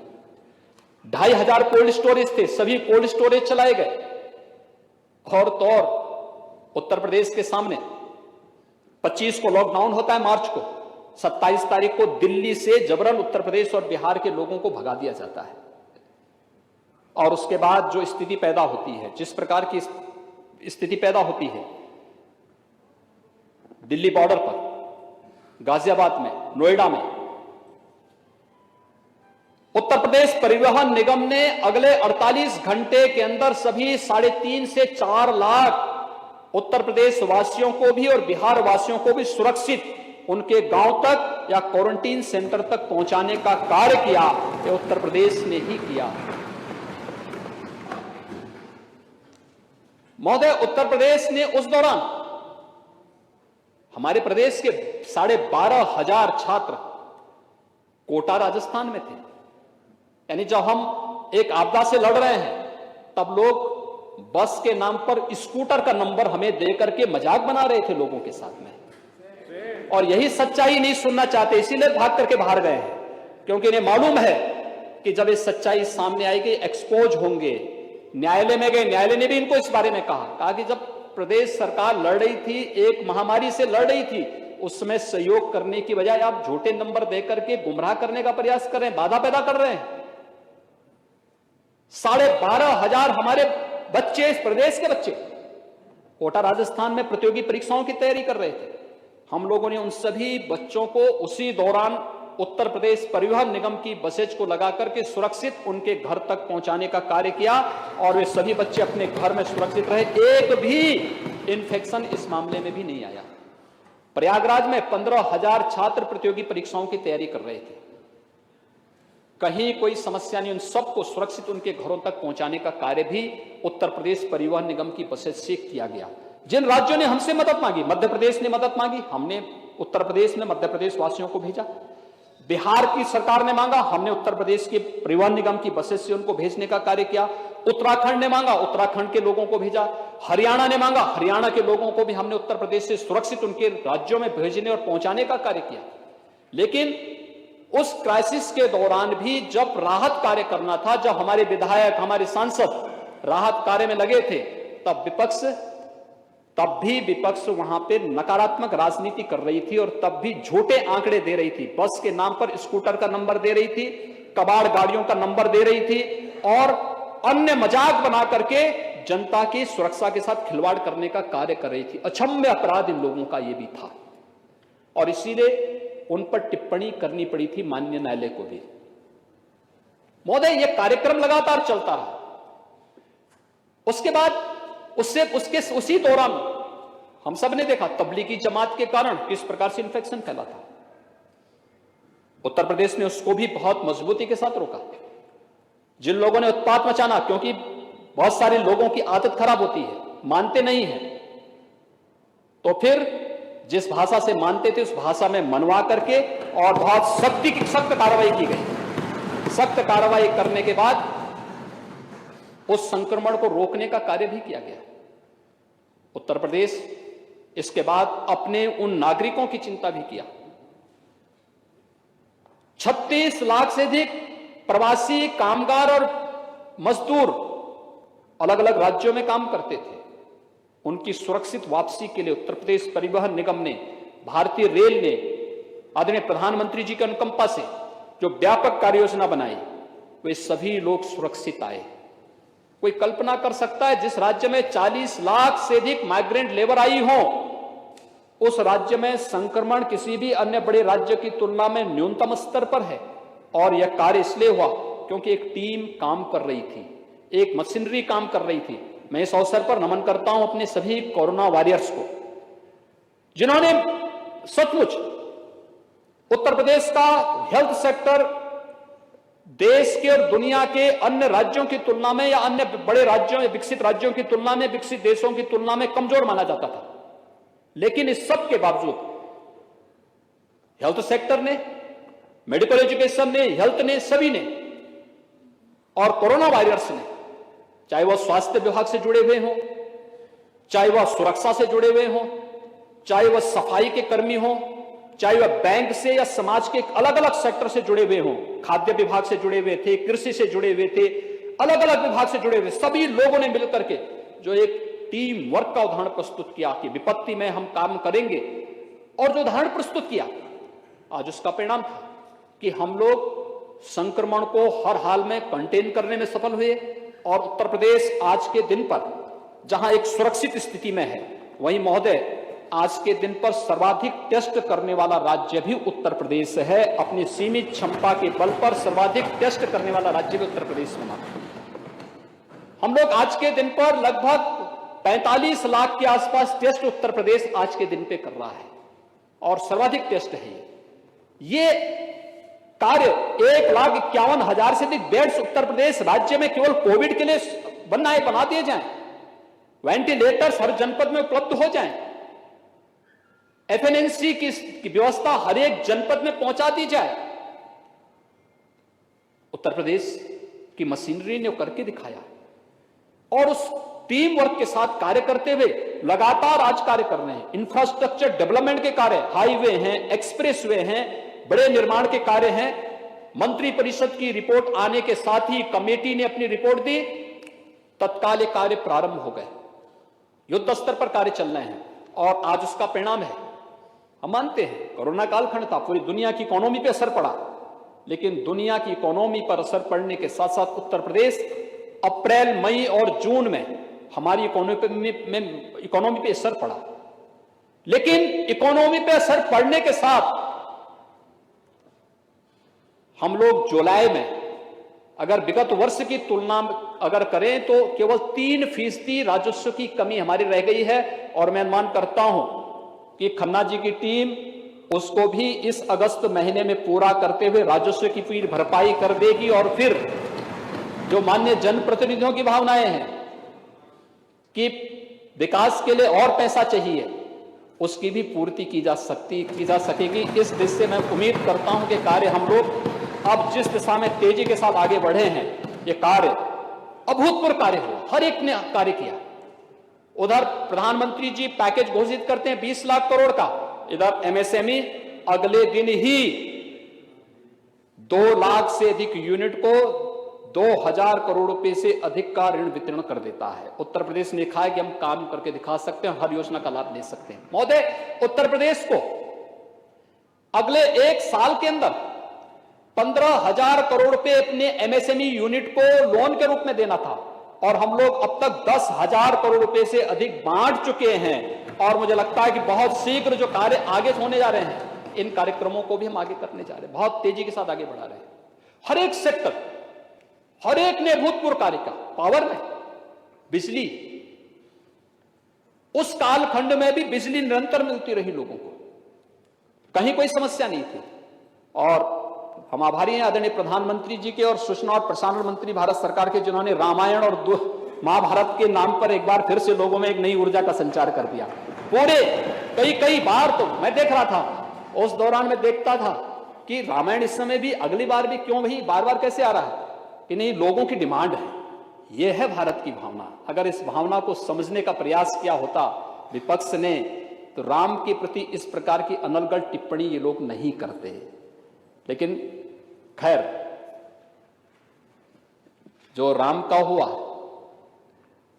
2500 कोल्ड स्टोरेज थे, सभी कोल्ड स्टोरेज चलाए गए। और तो और उत्तर प्रदेश के सामने 25 को लॉकडाउन होता है मार्च को, 27 तारीख को दिल्ली से जबरन उत्तर प्रदेश और बिहार के लोगों को भगा दिया जाता है। और उसके बाद जो स्थिति पैदा होती है, जिस प्रकार की स्थिति पैदा होती है दिल्ली बॉर्डर पर, गाजियाबाद में, नोएडा में, उत्तर प्रदेश परिवहन निगम ने अगले 48 घंटे के अंदर सभी 3.5 से 4 लाख उत्तर प्रदेश वासियों को भी और बिहार वासियों को भी सुरक्षित उनके गांव तक या क्वारंटीन सेंटर तक पहुंचाने का कार्य किया। ये उत्तर प्रदेश ने ही किया। महोदय, उत्तर प्रदेश ने उस दौरान हमारे प्रदेश के 12,500 छात्र कोटा राजस्थान में थे। यानी जब हम एक आपदा से लड़ रहे हैं तब लोग बस के नाम पर स्कूटर का नंबर हमें दे करके मजाक बना रहे थे लोगों के साथ में, और यही सच्चाई नहीं सुनना चाहते, इसीलिए भाग करके बाहर गए हैं, क्योंकि इन्हें मालूम है कि जब ये सच्चाई सामने आएगी एक्सपोज होंगे। न्यायालय में गए, न्यायालय ने भी इनको इस बारे में कहा कि जब प्रदेश सरकार लड़ रही थी, एक महामारी से लड़ रही थी, उस समय सहयोग करने की बजाय आप झूठे नंबर देकर के गुमराह करने का प्रयास कर रहे हैं, बाधा पैदा कर रहे हैं। 12,500 हमारे बच्चे, इस प्रदेश के बच्चे कोटा राजस्थान में प्रतियोगी परीक्षाओं की तैयारी कर रहे थे। हम लोगों ने उन सभी बच्चों को उसी दौरान उत्तर प्रदेश परिवहन निगम की बसेज को लगा करके सुरक्षित उनके घर तक पहुंचाने का कार्य किया, और वे सभी बच्चे अपने घर में सुरक्षित रहे। एक भी इन्फेक्शन इस मामले में भी नहीं आया। प्रयागराज में 15,000 छात्र प्रतियोगी परीक्षाओं की तैयारी कर रहे थे, कहीं कोई समस्या नहीं, उन सबको सुरक्षित उनके घरों तक पहुंचाने का कार्य भी उत्तर प्रदेश परिवहन निगम की बसेज से किया गया। जिन राज्यों ने हमसे मदद मांगी, मध्य प्रदेश ने मदद मांगी, हमने उत्तर प्रदेश में मध्य प्रदेश वासियों को भेजा। बिहार की सरकार ने मांगा, हमने उत्तर प्रदेश के परिवहन निगम की बसेज से उनको भेजने का कार्य किया। उत्तराखंड ने मांगा, उत्तराखंड के लोगों को भेजा। हरियाणा ने मांगा, हरियाणा के लोगों को भी हमने उत्तर प्रदेश से सुरक्षित उनके राज्यों में भेजने और पहुंचाने का कार्य किया। लेकिन उस क्राइसिस के दौरान भी जब राहत कार्य करना था, जब हमारे विधायक, हमारे सांसद राहत कार्य में लगे थे, तब भी विपक्ष वहां पे नकारात्मक राजनीति कर रही थी, और तब भी झूठे आंकड़े दे रही थी। बस के नाम पर स्कूटर का नंबर दे रही थी, कबाड़ गाड़ियों का नंबर दे रही थी, और अन्य मजाक बना करके जनता की सुरक्षा के साथ खिलवाड़ करने का कार्य कर रही थी। अक्षम्य अपराध इन लोगों का ये भी था, और इसीलिए उन पर टिप्पणी करनी पड़ी थी माननीय न्यायालय को भी। महोदय, यह कार्यक्रम लगातार चलता रहा। उसके बाद उसी दौरान हम सब ने देखा तबलीगी जमात के कारण किस प्रकार से इंफेक्शन फैला था। उत्तर प्रदेश ने उसको भी बहुत मजबूती के साथ रोका। जिन लोगों ने उत्पात मचाना, क्योंकि बहुत सारे लोगों की आदत खराब होती है, मानते नहीं है, तो फिर जिस भाषा से मानते थे उस भाषा में मनवा करके और बहुत सख्त कार्रवाई की गई। सख्त कार्रवाई करने के बाद उस संक्रमण को रोकने का कार्य भी किया गया। उत्तर प्रदेश इसके बाद अपने उन नागरिकों की चिंता भी किया। 36 लाख से अधिक प्रवासी कामगार और मजदूर अलग अलग राज्यों में काम करते थे। उनकी सुरक्षित वापसी के लिए उत्तर प्रदेश परिवहन निगम ने, भारतीय रेल ने आदरणीय प्रधानमंत्री जी के अनुकंपा से जो व्यापक कार्य योजना बनाई, वे सभी लोग सुरक्षित आए। कोई कल्पना कर सकता है जिस राज्य में 40 लाख से अधिक माइग्रेंट लेबर आई हो, उस राज्य में संक्रमण किसी भी अन्य बड़े राज्य की तुलना में न्यूनतम स्तर पर है। और यह कार्य इसलिए हुआ क्योंकि एक टीम काम कर रही थी, एक मशीनरी काम कर रही थी। मैं इस अवसर पर नमन करता हूं अपने सभी कोरोना वॉरियर्स को, जिन्होंने सचमुच उत्तर प्रदेश का हेल्थ सेक्टर देश के और दुनिया के अन्य राज्यों की तुलना में या अन्य बड़े राज्यों या विकसित राज्यों की तुलना में, विकसित देशों की तुलना में कमजोर माना जाता था। लेकिन इस सब के बावजूद हेल्थ सेक्टर ने, मेडिकल एजुकेशन ने, हेल्थ ने, सभी ने और कोरोना वायरस ने, चाहे वह स्वास्थ्य विभाग से जुड़े हुए हों, चाहे वह सुरक्षा से जुड़े हुए हों, चाहे वह सफाई के कर्मी हों, चाहे वह बैंक से या समाज के अलग अलग सेक्टर से जुड़े हुए हों, खाद्य विभाग से जुड़े हुए थे, कृषि से जुड़े हुए थे, अलग अलग विभाग से जुड़े हुए, सभी लोगों ने मिलकर के जो एक टीम वर्क का उदाहरण प्रस्तुत किया कि विपत्ति में हम काम करेंगे, और जो उदाहरण प्रस्तुत किया, आज उसका परिणाम था कि हम लोग संक्रमण को हर हाल में कंटेन करने में सफल हुए। और उत्तर प्रदेश आज के दिन पर जहां एक सुरक्षित स्थिति में है, वहीं महोदय आज के दिन पर सर्वाधिक टेस्ट करने वाला राज्य भी उत्तर प्रदेश है। अपनी सीमित क्षमता के बल पर सर्वाधिक टेस्ट करने वाला राज्य भी उत्तर प्रदेश में माना। हम लोग आज के दिन पर लगभग 45 लाख के आसपास टेस्ट उत्तर प्रदेश आज के दिन पे कर रहा है और सर्वाधिक टेस्ट है। ये कार्य 1,51,000 से अधिक बेड्स उत्तर प्रदेश राज्य में केवल कोविड के लिए बना दिए जाएं, वेंटिलेटर्स हर जनपद में उपलब्ध हो जाएं, एफएनएनसी की व्यवस्था हर एक जनपद में पहुंचा दी जाए। उत्तर प्रदेश की मशीनरी ने करके दिखाया और उस टीम वर्क के साथ कार्य करते हुए लगातार आज कार्य कर रहे हैं। इंफ्रास्ट्रक्चर डेवलपमेंट के कार्य, हाईवे हैं, एक्सप्रेसवे हैं, बड़े निर्माण के कार्य हैं। मंत्री परिषद की रिपोर्ट आने के साथ ही कमेटी ने अपनी रिपोर्ट दी, तत्काल ये कार्य प्रारंभ हो गए, युद्ध स्तर पर कार्य चल रहे हैं और आज उसका परिणाम है। हम मानते हैं कोरोना कालखंड था, पूरी दुनिया की इकोनॉमी पे असर पड़ा, लेकिन दुनिया की इकोनॉमी पर असर पड़ने के साथ साथ उत्तर प्रदेश अप्रैल, मई और जून में हमारी इकोनॉमी पे असर पड़ा। लेकिन इकोनॉमी पे असर पड़ने के साथ हम लोग जुलाई में अगर विगत वर्ष की तुलना अगर करें तो केवल 3% राजस्व की कमी हमारी रह गई है। और मैं अनुमान करता हूं कि खन्ना जी की टीम उसको भी इस अगस्त महीने में पूरा करते हुए राजस्व की पूरी भरपाई कर देगी और फिर जो माननीय जनप्रतिनिधियों की भावनाएं हैं कि विकास के लिए और पैसा चाहिए, उसकी भी पूर्ति की जा सकेगी। इस दिशा से मैं उम्मीद करता हूं कि कार्य हम लोग अब जिस दिशा में तेजी के साथ आगे बढ़े हैं, ये कार्य अभूतपूर्व कार्य हुआ, हर एक ने कार्य किया। उधर प्रधानमंत्री जी पैकेज घोषित करते हैं 20 लाख करोड़ का, इधर एमएसएमई अगले दिन ही 2 लाख से अधिक यूनिट को 2000 करोड़ रुपए से अधिक का ऋण वितरण कर देता है। उत्तर प्रदेश ने दिखाया कि हम काम करके दिखा सकते हैं, हर योजना का लाभ ले सकते हैं। महोदय, उत्तर प्रदेश को अगले 1 साल के अंदर 15,000 करोड़ रुपए अपने एमएसएमई यूनिट को लोन के रूप में देना था और हम लोग अब तक 10,000 करोड़ रुपए से अधिक बांट चुके हैं। और मुझे लगता है कि बहुत शीघ्र जो कार्य आगे होने जा रहे हैं, इन कार्यक्रमों को भी हम आगे करने जा रहे हैं, बहुत तेजी के साथ आगे बढ़ा रहे हैं। हर एक सेक्टर, हर एक ने अभूतपूर्व कार्य का, पावर में, बिजली, उस कालखंड में भी बिजली निरंतर मिलती रही लोगों को, कहीं कोई समस्या नहीं थी। और हम आभारी हैं आदरणीय प्रधानमंत्री जी के और सूचना और प्रसारण मंत्री भारत सरकार के, जिन्होंने रामायण और महाभारत के नाम पर एक बार फिर से लोगों में एक नई ऊर्जा का संचार कर दिया। पूरे कई बार तो मैं देख रहा था, उस दौरान मैं देखता था कि रामायण इस समय भी, अगली बार भी क्यों भाई बार बार कैसे आ रहा है, कि नहीं, लोगों की डिमांड है। यह है भारत की भावना। अगर इस भावना को समझने का प्रयास किया होता विपक्ष ने, तो राम के प्रति इस प्रकार की अनर्गल टिप्पणी ये लोग नहीं करते। लेकिन खैर, जो राम का हुआ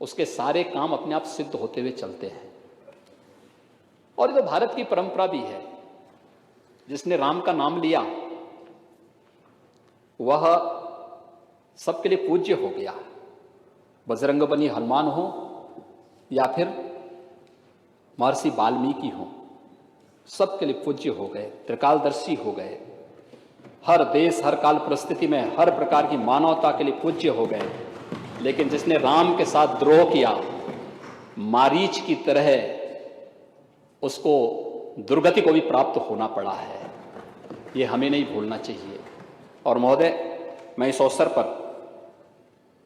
उसके सारे काम अपने आप सिद्ध होते हुए चलते हैं। और ये तो भारत की परंपरा भी है, जिसने राम का नाम लिया वह सबके लिए पूज्य हो गया। बजरंगबली हनुमान हो या फिर महर्षि वाल्मीकि हो, सबके लिए पूज्य हो गए, त्रिकालदर्शी हो गए। हर देश, हर काल परिस्थिति में हर प्रकार की मानवता के लिए पूज्य हो गए। लेकिन जिसने राम के साथ द्रोह किया, मारीच की तरह उसको दुर्गति को भी प्राप्त होना पड़ा है। ये हमें नहीं भूलना चाहिए। और महोदय, मैं इस अवसर पर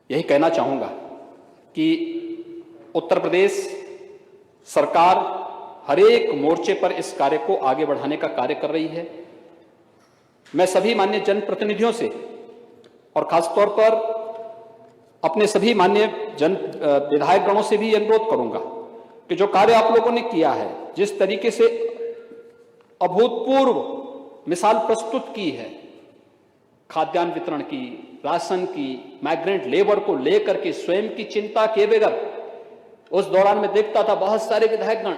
यही कहना चाहूँगा कि उत्तर प्रदेश सरकार हर एक मोर्चे पर इस कार्य को आगे बढ़ाने का कार्य कर रही है। मैं सभी माननीय जनप्रतिनिधियों से और खासतौर पर अपने सभी माननीय विधायक गणों से भी अनुरोध करूंगा कि जो कार्य आप लोगों ने किया है, जिस तरीके से अभूतपूर्व मिसाल प्रस्तुत की है, खाद्यान्न वितरण की, राशन की, माइग्रेंट लेबर को लेकर के स्वयं की चिंता किए बगैर, उस दौरान में देखता था बहुत सारे विधायकगण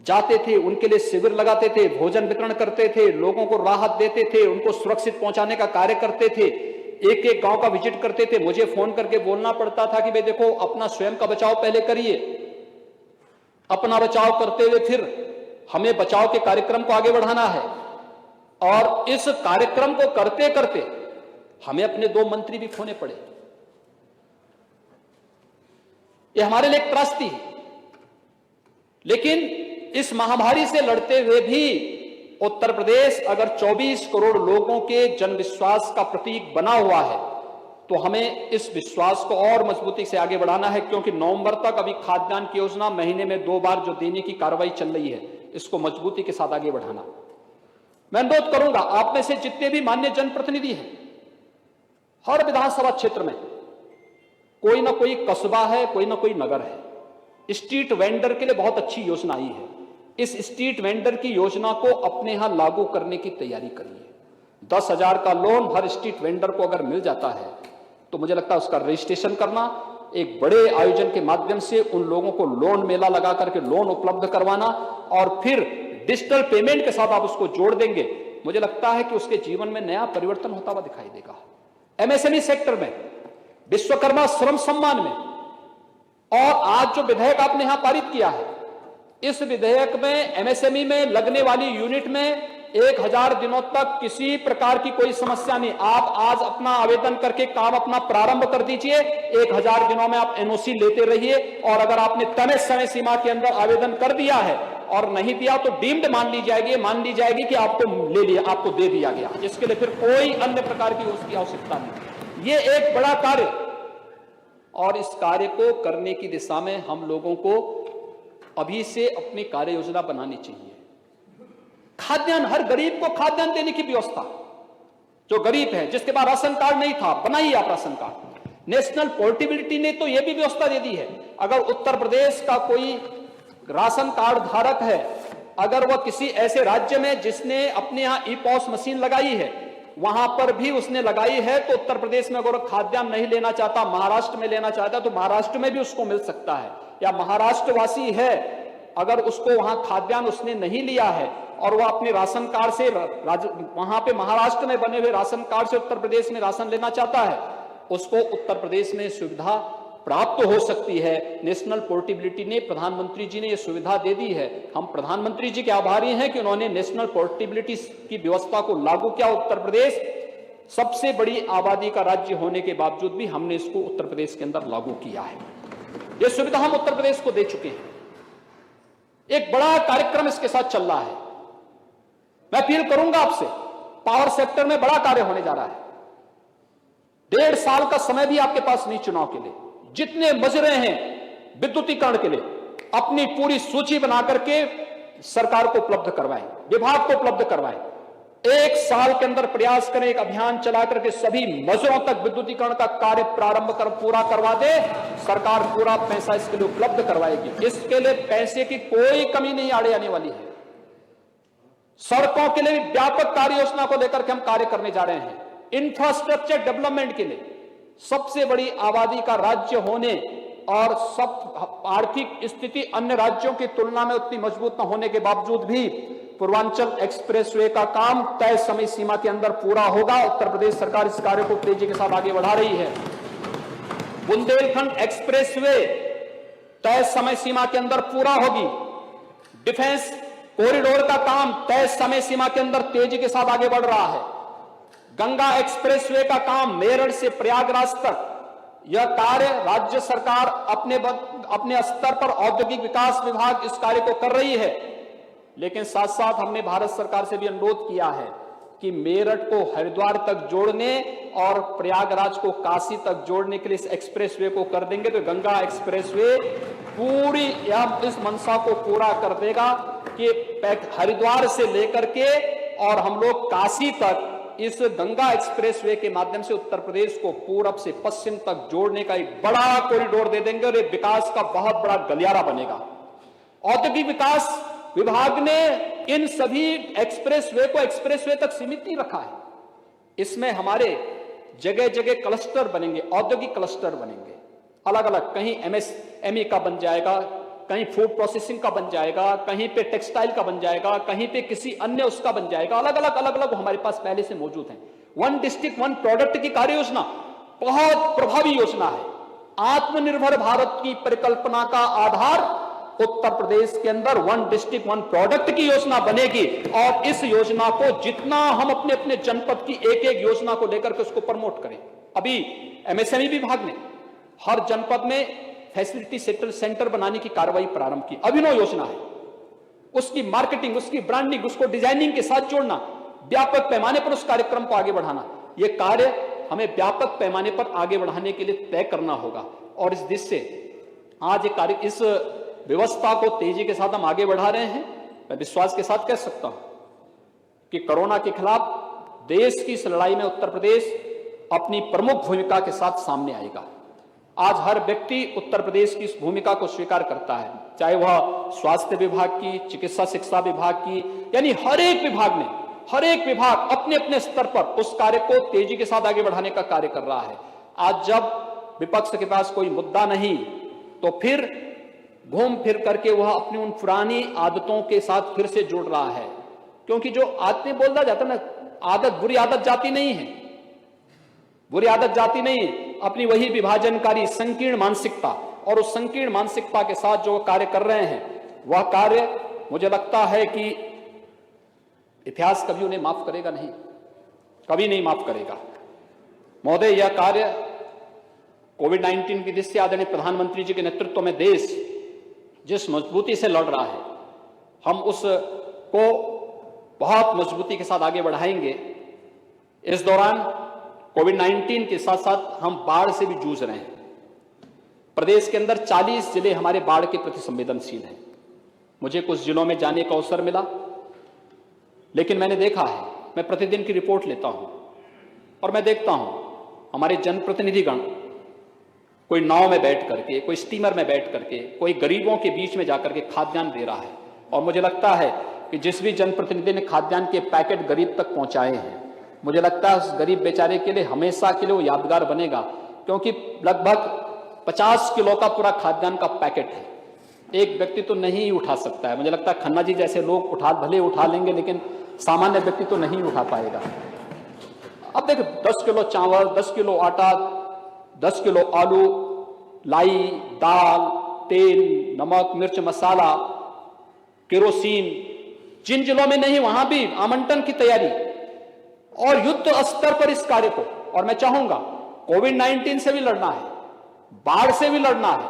जाते थे, उनके लिए शिविर लगाते थे, भोजन वितरण करते थे, लोगों को राहत देते थे, उनको सुरक्षित पहुंचाने का कार्य करते थे, एक एक गांव का विजिट करते थे। मुझे फोन करके बोलना पड़ता था कि भाई देखो, अपना स्वयं का बचाव पहले करिए, अपना बचाव करते हुए फिर हमें बचाव के कार्यक्रम को आगे बढ़ाना है। और इस कार्यक्रम को करते करते हमें अपने 2 मंत्री भी खोने पड़े। यह हमारे लिए एक त्रासदी है, लेकिन इस महामारी से लड़ते हुए भी उत्तर प्रदेश अगर 24 करोड़ लोगों के जनविश्वास का प्रतीक बना हुआ है, तो हमें इस विश्वास को और मजबूती से आगे बढ़ाना है। क्योंकि नवंबर तक अभी खाद्यान्न की योजना महीने में 2 बार जो देने की कार्रवाई चल रही है, इसको मजबूती के साथ आगे बढ़ाना। मैं अनुरोध करूंगा, आप में से जितने भी माननीय जनप्रतिनिधि हैं, हर विधानसभा क्षेत्र में कोई ना कोई कस्बा है, कोई ना कोई नगर है। स्ट्रीट वेंडर के लिए बहुत अच्छी योजना आई है। इस स्ट्रीट वेंडर की योजना को अपने यहां लागू करने की तैयारी करिए। 10,000 का लोन हर स्ट्रीट वेंडर को अगर मिल जाता है, तो मुझे लगता है उसका रजिस्ट्रेशन करना, एक बड़े आयोजन के माध्यम से उन लोगों को लोन मेला लगा करके लोन उपलब्ध करवाना, और फिर डिजिटल पेमेंट के साथ आप उसको जोड़ देंगे, मुझे लगता है कि उसके जीवन में नया परिवर्तन होता हुआ दिखाई देगा। एमएसएमई सेक्टर में, विश्वकर्मा श्रम सम्मान में, और आज जो विधेयक आपने यहां पारित किया है, इस विधेयक में एमएसएमई में लगने वाली यूनिट में 1000 दिनों तक किसी प्रकार की कोई समस्या नहीं। आप आज अपना आवेदन करके काम अपना प्रारंभ कर दीजिए, 1000 दिनों में आप एनओसी लेते रहिए, और अगर आपने तय समय सीमा के अंदर आवेदन कर दिया है और नहीं दिया तो डीम्ड मान ली जाएगी कि आपको ले लिया, आपको दे दिया गया। इसके लिए फिर कोई अन्य प्रकार की उसकी आवश्यकता नहीं। ये एक बड़ा कार्य, और इस कार्य को करने की दिशा में हम लोगों को अभी से अपनी कार्य योजना बनानी चाहिए। खाद्यान्न, हर गरीब को खाद्यान्न देने की व्यवस्था, जो गरीब है, जिसके पास राशन कार्ड नहीं था, बनाइए आप राशन कार्ड। नेशनल पोर्टेबिलिटी ने तो यह भी व्यवस्था दे दी है, अगर उत्तर प्रदेश का कोई राशन कार्ड धारक है, अगर वह किसी ऐसे राज्य में जिसने अपने यहां ई-पॉस मशीन लगाई है, वहां पर भी उसने लगाई है, तो उत्तर प्रदेश में अगर खाद्यान्न नहीं लेना चाहता, महाराष्ट्र में लेना चाहता, तो महाराष्ट्र में भी उसको मिल सकता है। या महाराष्ट्रवासी है, अगर उसको वहां खाद्यान्न उसने नहीं लिया है और वह अपने राशन कार्ड से वहां पे महाराष्ट्र में बने हुए राशन कार्ड से उत्तर प्रदेश में राशन लेना चाहता है, उसको उत्तर प्रदेश में सुविधा प्राप्त हो सकती है। नेशनल पोर्टेबिलिटी ने, प्रधानमंत्री जी ने यह सुविधा दे दी है। हम प्रधानमंत्री जी के आभारी हैं कि उन्होंने नेशनल पोर्टेबिलिटी की व्यवस्था को लागू किया। उत्तर प्रदेश सबसे बड़ी आबादी का राज्य होने के बावजूद भी हमने इसको उत्तर प्रदेश के अंदर लागू किया है। यह सुविधा हम उत्तर प्रदेश को दे चुके हैं। एक बड़ा कार्यक्रम इसके साथ चल रहा है। मैं अपील करूंगा आपसे, पावर सेक्टर में बड़ा कार्य होने जा रहा है। 1.5 साल का समय भी आपके पास नहीं चुनाव के लिए। जितने मजरे हैं विद्युतीकरण के लिए, अपनी पूरी सूची बना करके सरकार को उपलब्ध करवाएं, विभाग को उपलब्ध करवाएं। 1 साल के अंदर प्रयास करें, एक अभियान चला करके सभी मजरों तक विद्युतीकरण का कार्य प्रारंभ कर पूरा करवा दे। सरकार पूरा पैसा इसके लिए उपलब्ध करवाएगी। इसके लिए पैसे की कोई कमी नहीं आड़े आने वाली है। सड़कों के लिए व्यापक कार्य योजना को लेकर के हम कार्य करने जा रहे हैं। इंफ्रास्ट्रक्चर डेवलपमेंट के लिए, सबसे बड़ी आबादी का राज्य होने और सब आर्थिक स्थिति अन्य राज्यों की तुलना में उतनी मजबूत न होने के बावजूद भी पूर्वांचल एक्सप्रेसवे का काम तय समय सीमा के अंदर पूरा होगा। उत्तर प्रदेश सरकार इस कार्य को तेजी के साथ आगे बढ़ा रही है। बुंदेलखंड एक्सप्रेसवे तय समय सीमा के अंदर पूरा होगी। डिफेंस कॉरिडोर का काम तय समय सीमा के अंदर तेजी के साथ आगे बढ़ रहा है। गंगा एक्सप्रेसवे का काम मेरठ से प्रयागराज तक यह कार्य राज्य सरकार अपने स्तर पर औद्योगिक विकास विभाग इस कार्य को कर रही है, लेकिन साथ साथ हमने भारत सरकार से भी अनुरोध किया है कि मेरठ को हरिद्वार तक जोड़ने और प्रयागराज को काशी तक जोड़ने के लिए इस एक्सप्रेसवे को कर देंगे तो गंगा एक्सप्रेसवे पूरी इस मंशा को पूरा कर देगा कि हरिद्वार से लेकर के और हम लोग काशी तक इस गंगा एक्सप्रेसवे के माध्यम से उत्तर प्रदेश को पूरब से पश्चिम तक जोड़ने का एक बड़ा कॉरिडोर दे देंगे और एक विकास का बहुत बड़ा गलियारा बनेगा। औद्योगिक विकास विभाग ने इन सभी एक्सप्रेसवे को एक्सप्रेसवे तक सीमित नहीं रखा है, इसमें हमारे जगह जगह क्लस्टर बनेंगे, औद्योगिक क्लस्टर बनेंगे अलग अलग, कहीं एमएसएमई का बन जाएगा, कहीं फूड प्रोसेसिंग का बन जाएगा, कहीं पे टेक्सटाइल का बन जाएगा, कहीं पे किसी अन्य उसका बन जाएगा, अलग अलग हमारे पास पहले से मौजूद है। वन डिस्ट्रिक्ट वन प्रोडक्ट की कार्य योजना बहुत प्रभावी योजना है। आत्मनिर्भर भारत की परिकल्पना का आधार उत्तर प्रदेश के अंदर वन डिस्ट्रिक्ट वन प्रोडक्ट की योजना बनेगी और इस योजना को जितना हम अपने अपने जनपद की एक एक योजना को लेकर के उसको प्रमोट करें। अभी एमएसएमई विभाग ने हर जनपद में फैसिलिटी सेंटर बनाने की कार्रवाई प्रारंभ की, अभिनव योजना है। उसकी मार्केटिंग, उसकी ब्रांडिंग, उसको डिजाइनिंग के साथ जोड़ना, व्यापक पैमाने पर उस कार्यक्रम को आगे बढ़ाना, यह कार्य हमें व्यापक पैमाने पर आगे बढ़ाने के लिए तय करना होगा। और इस दिशा से आज एक कार्य, इस व्यवस्था को तेजी के साथ हम आगे बढ़ा रहे हैं। मैं विश्वास के साथ कह सकता हूं कि कोरोना के खिलाफ देश की इस लड़ाई में उत्तर प्रदेश अपनी प्रमुख भूमिका के साथ सामने आएगा। आज हर व्यक्ति उत्तर प्रदेश की इस भूमिका को स्वीकार करता है, चाहे वह स्वास्थ्य विभाग की, चिकित्सा शिक्षा विभाग की, यानी हर एक विभाग अपने अपने स्तर पर उस कार्य को तेजी के साथ आगे बढ़ाने का कार्य कर रहा है। आज जब विपक्ष के पास कोई मुद्दा नहीं तो फिर घूम फिर करके वह अपनी उन पुरानी आदतों के साथ फिर से जुड़ रहा है, क्योंकि जो आदतें बोला जाता है ना, आदत बुरी आदत जाती नहीं है, बुरी आदत जाती नहीं है, अपनी वही विभाजनकारी संकीर्ण मानसिकता, और उस संकीर्ण मानसिकता के साथ जो कार्य कर रहे हैं वह कार्य मुझे लगता है कि इतिहास कभी उन्हें माफ करेगा नहीं, कभी नहीं माफ करेगा। महोदय, यह कार्य कोविड-19 की दृष्टि आदरणीय प्रधानमंत्री जी के नेतृत्व में देश जिस मजबूती से लड़ रहा है, हम उसको बहुत मजबूती के साथ आगे बढ़ाएंगे। इस दौरान कोविड-19 के साथ साथ हम बाढ़ से भी जूझ रहे हैं। प्रदेश के अंदर 40 जिले हमारे बाढ़ के प्रति संवेदनशील हैं। मुझे कुछ जिलों में जाने का अवसर मिला, लेकिन मैंने देखा है, मैं प्रतिदिन की रिपोर्ट लेता हूं और मैं देखता हूं हमारे जनप्रतिनिधिगण कोई नाव में बैठ करके, कोई स्टीमर में बैठ करके, कोई गरीबों के बीच में जाकर के खाद्यान्न दे रहा है। और मुझे लगता है कि जिस भी जनप्रतिनिधि ने खाद्यान्न के पैकेट गरीब तक पहुंचाए हैं, मुझे लगता है उस गरीब बेचारे के लिए हमेशा के लिए वो यादगार बनेगा, क्योंकि लगभग 50 किलो का पूरा खाद्यान्न का पैकेट है। एक व्यक्ति तो नहीं उठा सकता है। मुझे लगता है खन्ना जी जैसे लोग भले उठा लेंगे, लेकिन सामान्य व्यक्ति तो नहीं उठा पाएगा। अब देखो, 10 किलो चावल, 10 किलो आटा, 10 किलो आलू, लाई, दाल, तेल, नमक, मिर्च, मसाला, केरोसिन, जिन जिलों में नहीं वहां भी आवंटन की तैयारी और युद्ध स्तर पर इस कार्य को। और मैं चाहूंगा कोविड-19 से भी लड़ना है, बाढ़ से भी लड़ना है,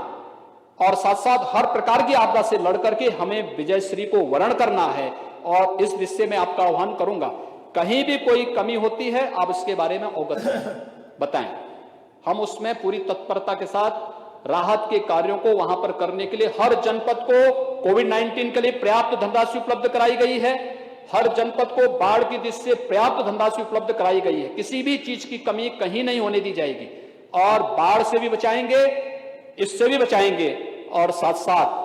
और साथ साथ हर प्रकार की आपदा से लड़ करके हमें विजयश्री को वर्ण करना है। और इस विषय में आपका आह्वान करूंगा, कहीं भी कोई कमी होती है आप इसके बारे में अवगत बताएं। हम उसमें पूरी तत्परता के साथ राहत के कार्यों को वहां पर करने के लिए हर जनपद को कोविड-19 के लिए पर्याप्त धनराशि उपलब्ध कराई गई है। हर जनपद को बाढ़ की दृष्टि से पर्याप्त धनराशि उपलब्ध कराई गई है। किसी भी चीज की कमी कहीं नहीं होने दी जाएगी, और बाढ़ से भी बचाएंगे, इससे भी बचाएंगे, और साथ साथ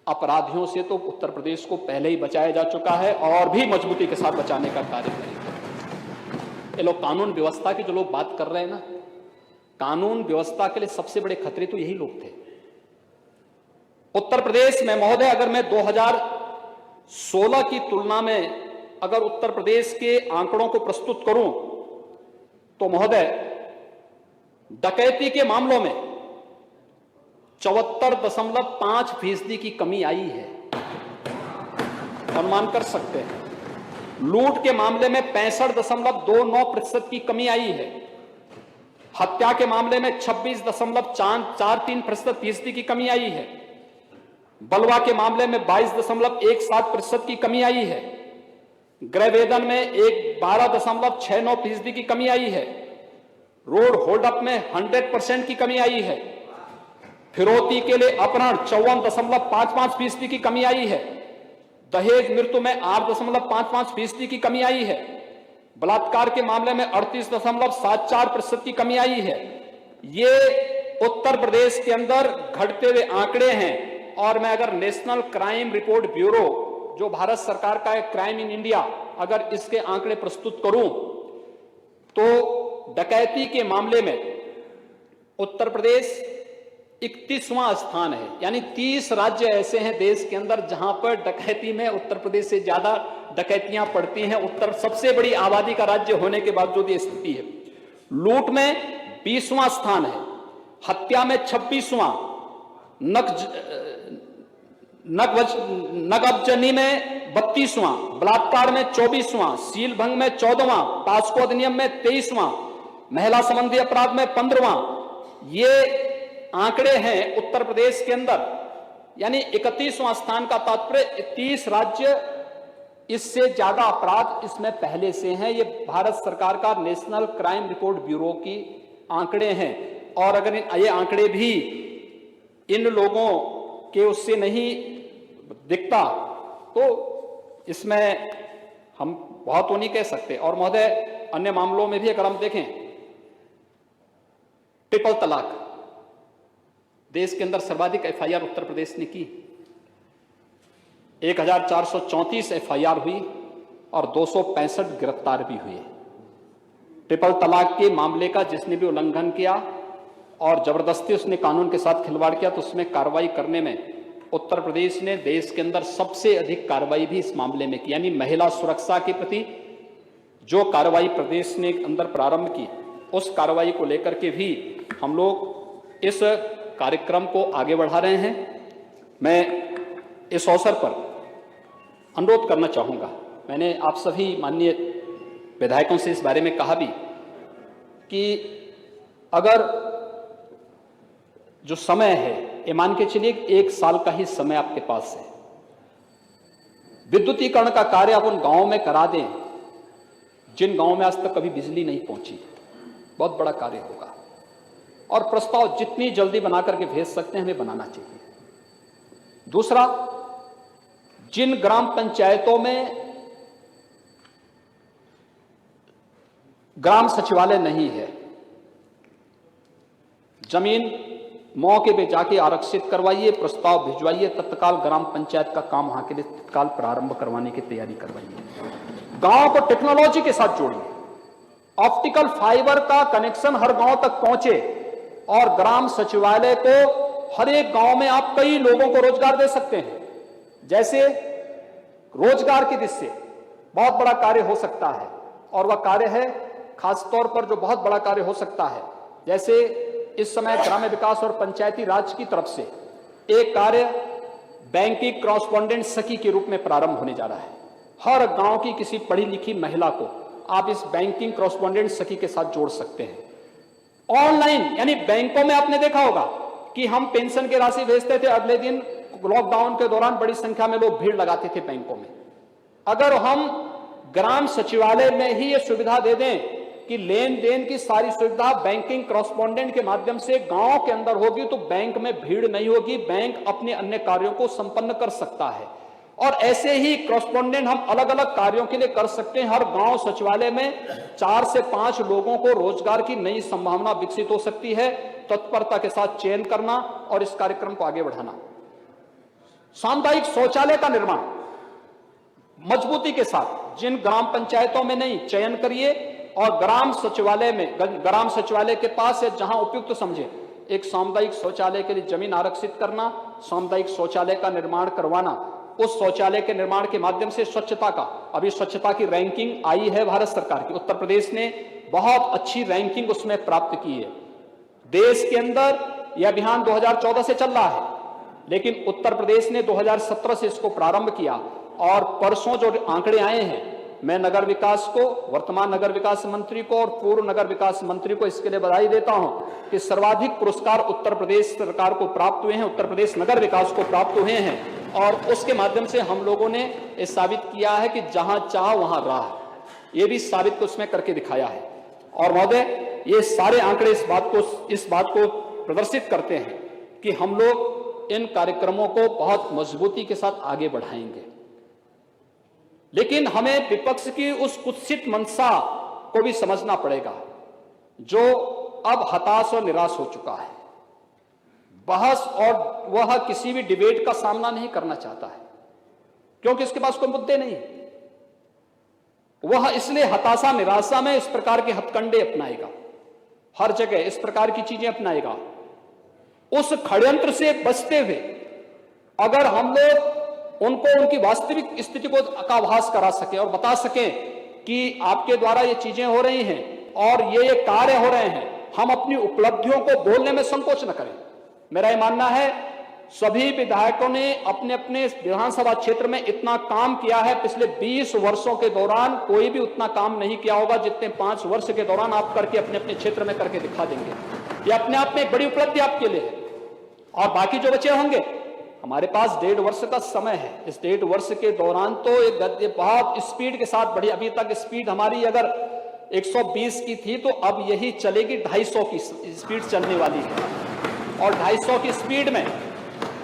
अपराधियों से तो उत्तर प्रदेश को पहले ही बचाया जा चुका है और भी मजबूती के साथ बचाने का कार्य करेंगे। ये लोग कानून व्यवस्था की जो लोग बात कर रहे हैं ना, कानून व्यवस्था के लिए सबसे बड़े खतरे तो यही लोग थे। उत्तर प्रदेश में महोदय, अगर मैं 2016 की तुलना में अगर उत्तर प्रदेश के आंकड़ों को प्रस्तुत करूं तो महोदय, डकैती के मामलों में 74.5% की कमी आई है, अनुमान कर सकते हैं। लूट के मामले में 65.29% की कमी आई है। हत्या के मामले में 26.43% की कमी आई है। बलवा के मामले में 22.17% की कमी आई है। गृह वेतन में 12.69% की कमी आई है। रोड होल्डअप में 100% की कमी आई है। फिरौती के लिए अपहरण 54.55% की कमी आई है। दहेज मृत्यु में 8.55% की कमी आई है। बलात्कार के मामले में 38.74% की कमी आई है। ये उत्तर प्रदेश के अंदर घटते हुए आंकड़े हैं। और मैं अगर नेशनल क्राइम रिपोर्ट ब्यूरो, जो भारत सरकार का है, क्राइम इन इंडिया, अगर इसके आंकड़े प्रस्तुत करूं तो डकैती के मामले में उत्तर प्रदेश 31वां स्थान है। यानी 30 राज्य ऐसे हैं देश के अंदर जहां पर डकैती में उत्तर प्रदेश से ज्यादा डकैतियां पड़ती हैं। उत्तर सबसे बड़ी आबादी का राज्य होने के बावजूद ये स्थिति है। लूट में 20वां स्थान है। हत्या में 26वां, नकबजनी में 32वां, बलात्कार में 24वां, सील भंग में 14वां, पास्को अधिनियम में 23वां, महिला संबंधी अपराध में 15वां। ये आंकड़े हैं उत्तर प्रदेश के अंदर। यानी 31वां स्थान का तात्पर्य 30 राज्य इससे ज्यादा अपराध इसमें पहले से हैं। ये भारत सरकार का नेशनल क्राइम रिपोर्ट ब्यूरो की आंकड़े हैं। और अगर ये आंकड़े भी इन लोगों के उससे नहीं दिखता तो इसमें हम बहुत तो नहीं कह सकते। और महोदय, अन्य मामलों में भी अगर हम देखें, ट्रिपल तलाक, देश के अंदर सर्वाधिक एफआईआर उत्तर प्रदेश ने की। 1434 एफआईआर हुई और 265 गिरफ्तार भी हुए। ट्रिपल तलाक के मामले का जिसने भी उल्लंघन किया और जबरदस्ती उसने कानून के साथ खिलवाड़ किया तो उसमें कार्रवाई करने में उत्तर प्रदेश ने देश के अंदर सबसे अधिक कार्रवाई भी इस मामले में की। यानी महिला सुरक्षा के प्रति जो कार्रवाई प्रदेश ने अंदर प्रारंभ की, उस कार्रवाई को लेकर के भी हम लोग इस कार्यक्रम को आगे बढ़ा रहे हैं। मैं इस अवसर पर अनुरोध करना चाहूंगा, मैंने आप सभी माननीय विधायकों से इस बारे में कहा भी कि अगर जो समय है, ये मान के चलिए 1 साल का ही समय आपके पास है, विद्युतीकरण का कार्य आप उन गांवों में करा दें जिन गांवों में आज तक कभी बिजली नहीं पहुंची। बहुत बड़ा कार्य होगा। और प्रस्ताव जितनी जल्दी बना करके भेज सकते हैं हमें बनाना चाहिए। दूसरा, जिन ग्राम पंचायतों में ग्राम सचिवालय नहीं है, जमीन मौके पे जाके आरक्षित करवाइए, प्रस्ताव भिजवाइए, तत्काल ग्राम पंचायत का काम वहां के लिए तत्काल प्रारंभ करवाने की तैयारी करवाइए। गांव को टेक्नोलॉजी के साथ जोड़िए, ऑप्टिकल फाइबर का कनेक्शन हर गांव तक पहुंचे और ग्राम सचिवालय को हर एक गांव में आप कई लोगों को रोजगार दे सकते हैं। जैसे रोजगार की दृष्टि से बहुत बड़ा कार्य हो सकता है और वह कार्य है खासतौर पर जो बहुत बड़ा कार्य हो सकता है, जैसे इस समय ग्राम्य विकास और पंचायती राज की तरफ से एक कार्य बैंकिंग क्रॉसपॉन्डेंट सखी के रूप में प्रारंभ होने जा रहा है। हर गांव की किसी पढ़ी लिखी महिला को आप इस बैंकिंग क्रॉसपॉन्डेंट सखी के साथ जोड़ सकते हैं। ऑनलाइन, यानी बैंकों में आपने देखा होगा कि हम पेंशन की राशि भेजते थे, अगले दिन लॉकडाउन के दौरान बड़ी संख्या में लोग भीड़ लगाते थे बैंकों में। अगर हम ग्राम सचिवालय में ही ये सुविधा दे दें कि लेन देन की सारी सुविधा बैंकिंग क्रॉसपॉन्डेंट के माध्यम से गांव के अंदर होगी, तो बैंक में भीड़ नहीं होगी, बैंक अपने अन्य कार्यों को संपन्न कर सकता है। और ऐसे ही क्रॉसपॉन्डेंट हम अलग अलग कार्यों के लिए कर सकते हैं। हर गांव सचिवालय में 4 से 5 लोगों को रोजगार की नई संभावना विकसित हो सकती है। तत्परता के साथ चयन करना और इस कार्यक्रम को आगे बढ़ाना। सामुदायिक शौचालय का निर्माण मजबूती के साथ जिन ग्राम पंचायतों में नहीं, चयन करिए और ग्राम सचिवालय में, ग्राम सचिवालय के पास है जहां उपयुक्त समझे, एक सामुदायिक शौचालय के लिए जमीन आरक्षित करना, सामुदायिक शौचालय का निर्माण करवाना। उस शौचालय के निर्माण के माध्यम से स्वच्छता का, अभी स्वच्छता की रैंकिंग आई है भारत सरकार की, उत्तर प्रदेश ने बहुत अच्छी रैंकिंग उसमें प्राप्त की है। देश के अंदर यह अभियान 2014 से चल रहा है, लेकिन उत्तर प्रदेश ने 2017 से इसको प्रारंभ किया और परसों जो आंकड़े आए हैं मैं नगर विकास को, वर्तमान नगर विकास मंत्री को और पूर्व नगर विकास मंत्री को इसके लिए बधाई देता हूं कि सर्वाधिक पुरस्कार उत्तर प्रदेश सरकार को प्राप्त हुए हैं, उत्तर प्रदेश नगर विकास को प्राप्त हुए हैं। और उसके माध्यम से हम लोगों ने ये साबित किया है कि जहां चाह वहां राह, ये भी साबित उसमें करके दिखाया है। और महोदय, ये सारे आंकड़े इस बात को प्रदर्शित करते हैं कि हम लोग इन कार्यक्रमों को बहुत मजबूती के साथ आगे बढ़ाएंगे। लेकिन हमें विपक्ष की उस कुत्सित मंशा को भी समझना पड़ेगा, जो अब हताश और निराश हो चुका है। बहस और वह किसी भी डिबेट का सामना नहीं करना चाहता है, क्योंकि उसके पास कोई मुद्दे नहीं। वह इसलिए हताशा निराशा में इस प्रकार के हथकंडे अपनाएगा, हर जगह इस प्रकार की चीजें अपनाएगा। उस षड्यंत्र से बचते हुए अगर हम लोग उनको उनकी वास्तविक स्थिति को आभास करा सके और बता सकें कि आपके द्वारा ये चीजें हो रही हैं और ये कार्य हो रहे हैं, हम अपनी उपलब्धियों को बोलने में संकोच न करें। मेरा ये मानना है, सभी विधायकों ने अपने अपने विधानसभा क्षेत्र में इतना काम किया है। पिछले 20 वर्षों के दौरान कोई भी उतना काम नहीं किया होगा जितने 5 वर्ष के दौरान आप करके अपने अपने क्षेत्र में करके दिखा देंगे। ये अपने आप में एक बड़ी उपलब्धि आपके लिए है। और बाकी जो बचे होंगे, हमारे पास 1.5 वर्ष का समय है। इस 1.5 वर्ष के दौरान तो ये बहुत स्पीड के साथ बढ़ी। अभी तक स्पीड हमारी अगर 120 की थी तो अब यही चलेगी 250 की स्पीड चलने वाली है। और 250 की स्पीड में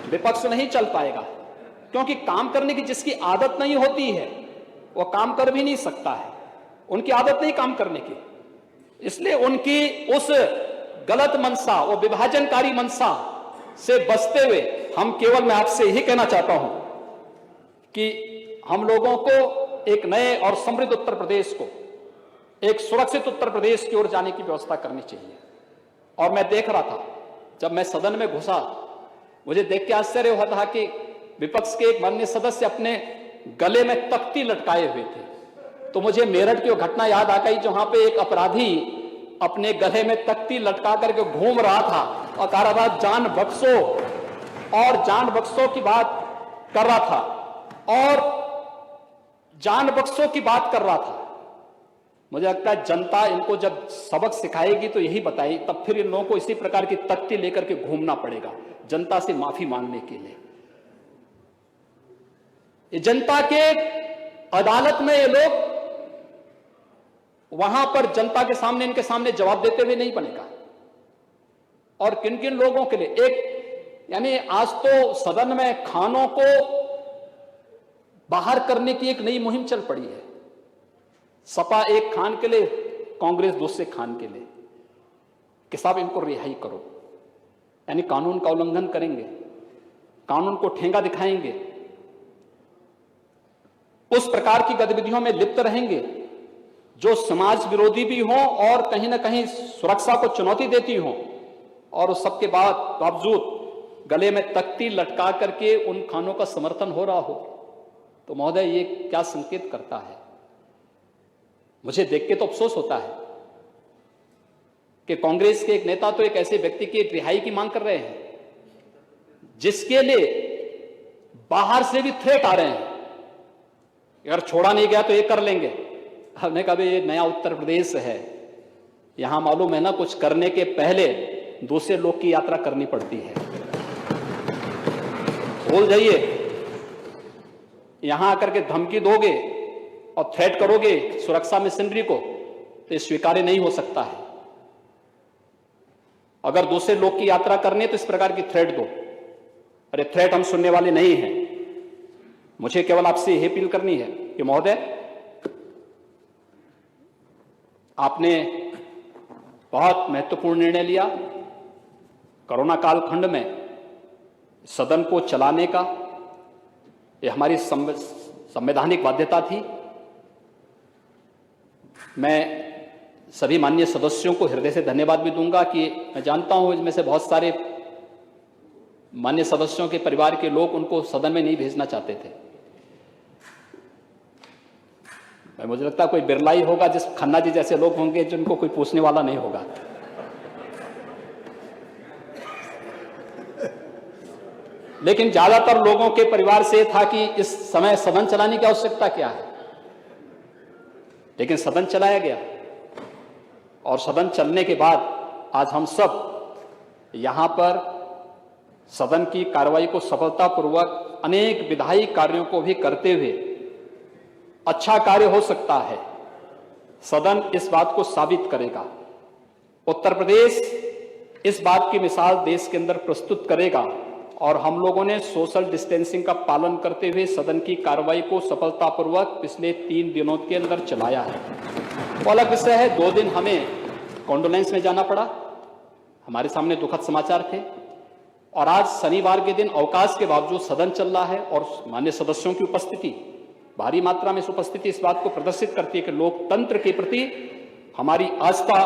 विपक्ष नहीं चल पाएगा, क्योंकि काम करने की जिसकी आदत नहीं होती है वो काम कर भी नहीं सकता है। उनकी आदत नहीं काम करने की, इसलिए उनकी उस गलत मंशा, वो विभाजनकारी मंशा से बचते हुए हम केवल, मैं आपसे यही कहना चाहता हूं कि हम लोगों को एक नए और समृद्ध उत्तर प्रदेश को, एक सुरक्षित उत्तर प्रदेश की ओर जाने की व्यवस्था करनी चाहिए। और मैं देख रहा था, जब मैं सदन में घुसा, मुझे देख के आश्चर्य हुआ था कि विपक्ष के एक माननीय सदस्य अपने गले में तख्ती लटकाए हुए थे। तो मुझे मेरठ की वो घटना याद आ गई, जहां पे एक अपराधी अपने गले में तख्ती लटका करके घूम रहा था और कह रहा था जान बख्शो, और जान बख्शो की बात कर रहा था, और जान बख्शो की बात कर रहा था। मुझे लगता है जनता इनको जब सबक सिखाएगी तो यही बताएगी, तब फिर इन लोगों को इसी प्रकार की तख्ती लेकर के घूमना पड़ेगा जनता से माफी मांगने के लिए। ये जनता के अदालत में ये लोग वहां पर जनता के सामने, इनके सामने जवाब देते हुए नहीं बनेगा। और किन किन लोगों के लिए एक, यानी आज तो सदन में खानों को बाहर करने की एक नई मुहिम चल पड़ी है। सपा एक खान के लिए, कांग्रेस दूसरे खान के लिए, कि साहब इनको रिहाई करो। यानी कानून का उल्लंघन करेंगे, कानून को ठेंगा दिखाएंगे, उस प्रकार की गतिविधियों में लिप्त रहेंगे जो समाज विरोधी भी हों और कहीं ना कहीं सुरक्षा को चुनौती देती हों, और उस सबके बावजूद गले में तख्ती लटका करके उन खानों का समर्थन हो रहा हो, तो महोदय ये क्या संकेत करता है? मुझे देख के तो अफसोस होता है कि कांग्रेस के एक नेता तो एक ऐसे व्यक्ति की रिहाई की मांग कर रहे हैं जिसके लिए बाहर से भी थ्रेट आ रहे हैं, अगर छोड़ा नहीं गया तो ये कर लेंगे। हमने कहा ये नया उत्तर प्रदेश है, यहां मालूम है ना, कुछ करने के पहले दूसरे लोग की यात्रा करनी पड़ती है। भूल जाइए, यहां आकर के धमकी दोगे और थ्रेट करोगे सुरक्षा मशीनरी को, तो ये स्वीकार्य नहीं हो सकता है। अगर दूसरे लोग की यात्रा करनी है तो इस प्रकार की थ्रेट दो। अरे थ्रेट हम सुनने वाले नहीं हैं। मुझे केवल आपसे यह अपील करनी है कि महोदय, आपने बहुत महत्वपूर्ण निर्णय लिया कोरोना कालखंड में सदन को चलाने का। यह हमारी संवैधानिक बाध्यता थी। मैं सभी माननीय सदस्यों को हृदय से धन्यवाद भी दूंगा कि मैं जानता हूं इनमें से बहुत सारे माननीय सदस्यों के परिवार के लोग उनको सदन में नहीं भेजना चाहते थे। मुझे लगता है कोई बिरला ही होगा, जिस खन्ना जी जैसे लोग होंगे जिनको कोई पूछने वाला नहीं होगा। लेकिन ज्यादातर लोगों के परिवार से था कि इस समय सदन चलाने की आवश्यकता क्या है। लेकिन सदन चलाया गया और सदन चलने के बाद आज हम सब यहां पर सदन की कार्रवाई को सफलतापूर्वक अनेक विधायी कार्यों को भी करते हुए अच्छा कार्य हो सकता है। सदन इस बात को साबित करेगा। उत्तर प्रदेश इस बात की मिसाल देश के अंदर प्रस्तुत करेगा और हम लोगों ने सोशल डिस्टेंसिंग का पालन करते हुए सदन की कार्रवाई को सफलतापूर्वक पिछले 3 दिनों के अंदर चलाया है। तो अलग विषय है, 2 दिन हमें कॉन्डोलेंस में जाना पड़ा, हमारे सामने दुखद समाचार थे और आज शनिवार के दिन अवकाश के बावजूद सदन चल रहा है और माननीय सदस्यों की उपस्थिति, भारी मात्रा में उपस्थिति इस बात को प्रदर्शित करती है कि लोकतंत्र के प्रति हमारी आस्था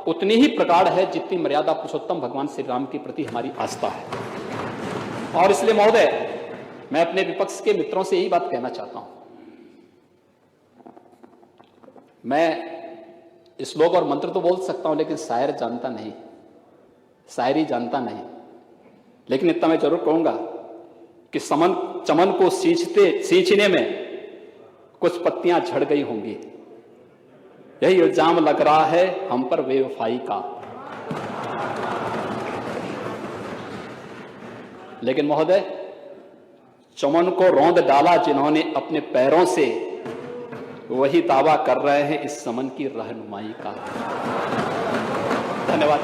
उतनी ही प्रगाढ़ है जितनी मर्यादा पुरुषोत्तम भगवान श्री राम के प्रति हमारी आस्था है। और इसलिए महोदय, मैं अपने विपक्ष के मित्रों से यही बात कहना चाहता हूं। मैं श्लोक और मंत्र तो बोल सकता हूं लेकिन शायर जानता नहीं, शायरी जानता नहीं। लेकिन इतना मैं जरूर कहूंगा कि चमन को सींचने में कुछ पत्तियां झड़ गई होंगी। यही इल्जाम लग रहा है हम पर बेवफाई का। लेकिन महोदय, चमन को रौंद डाला जिन्होंने अपने पैरों से, वही दावा कर रहे हैं इस चमन की रहनुमाई का। धन्यवाद।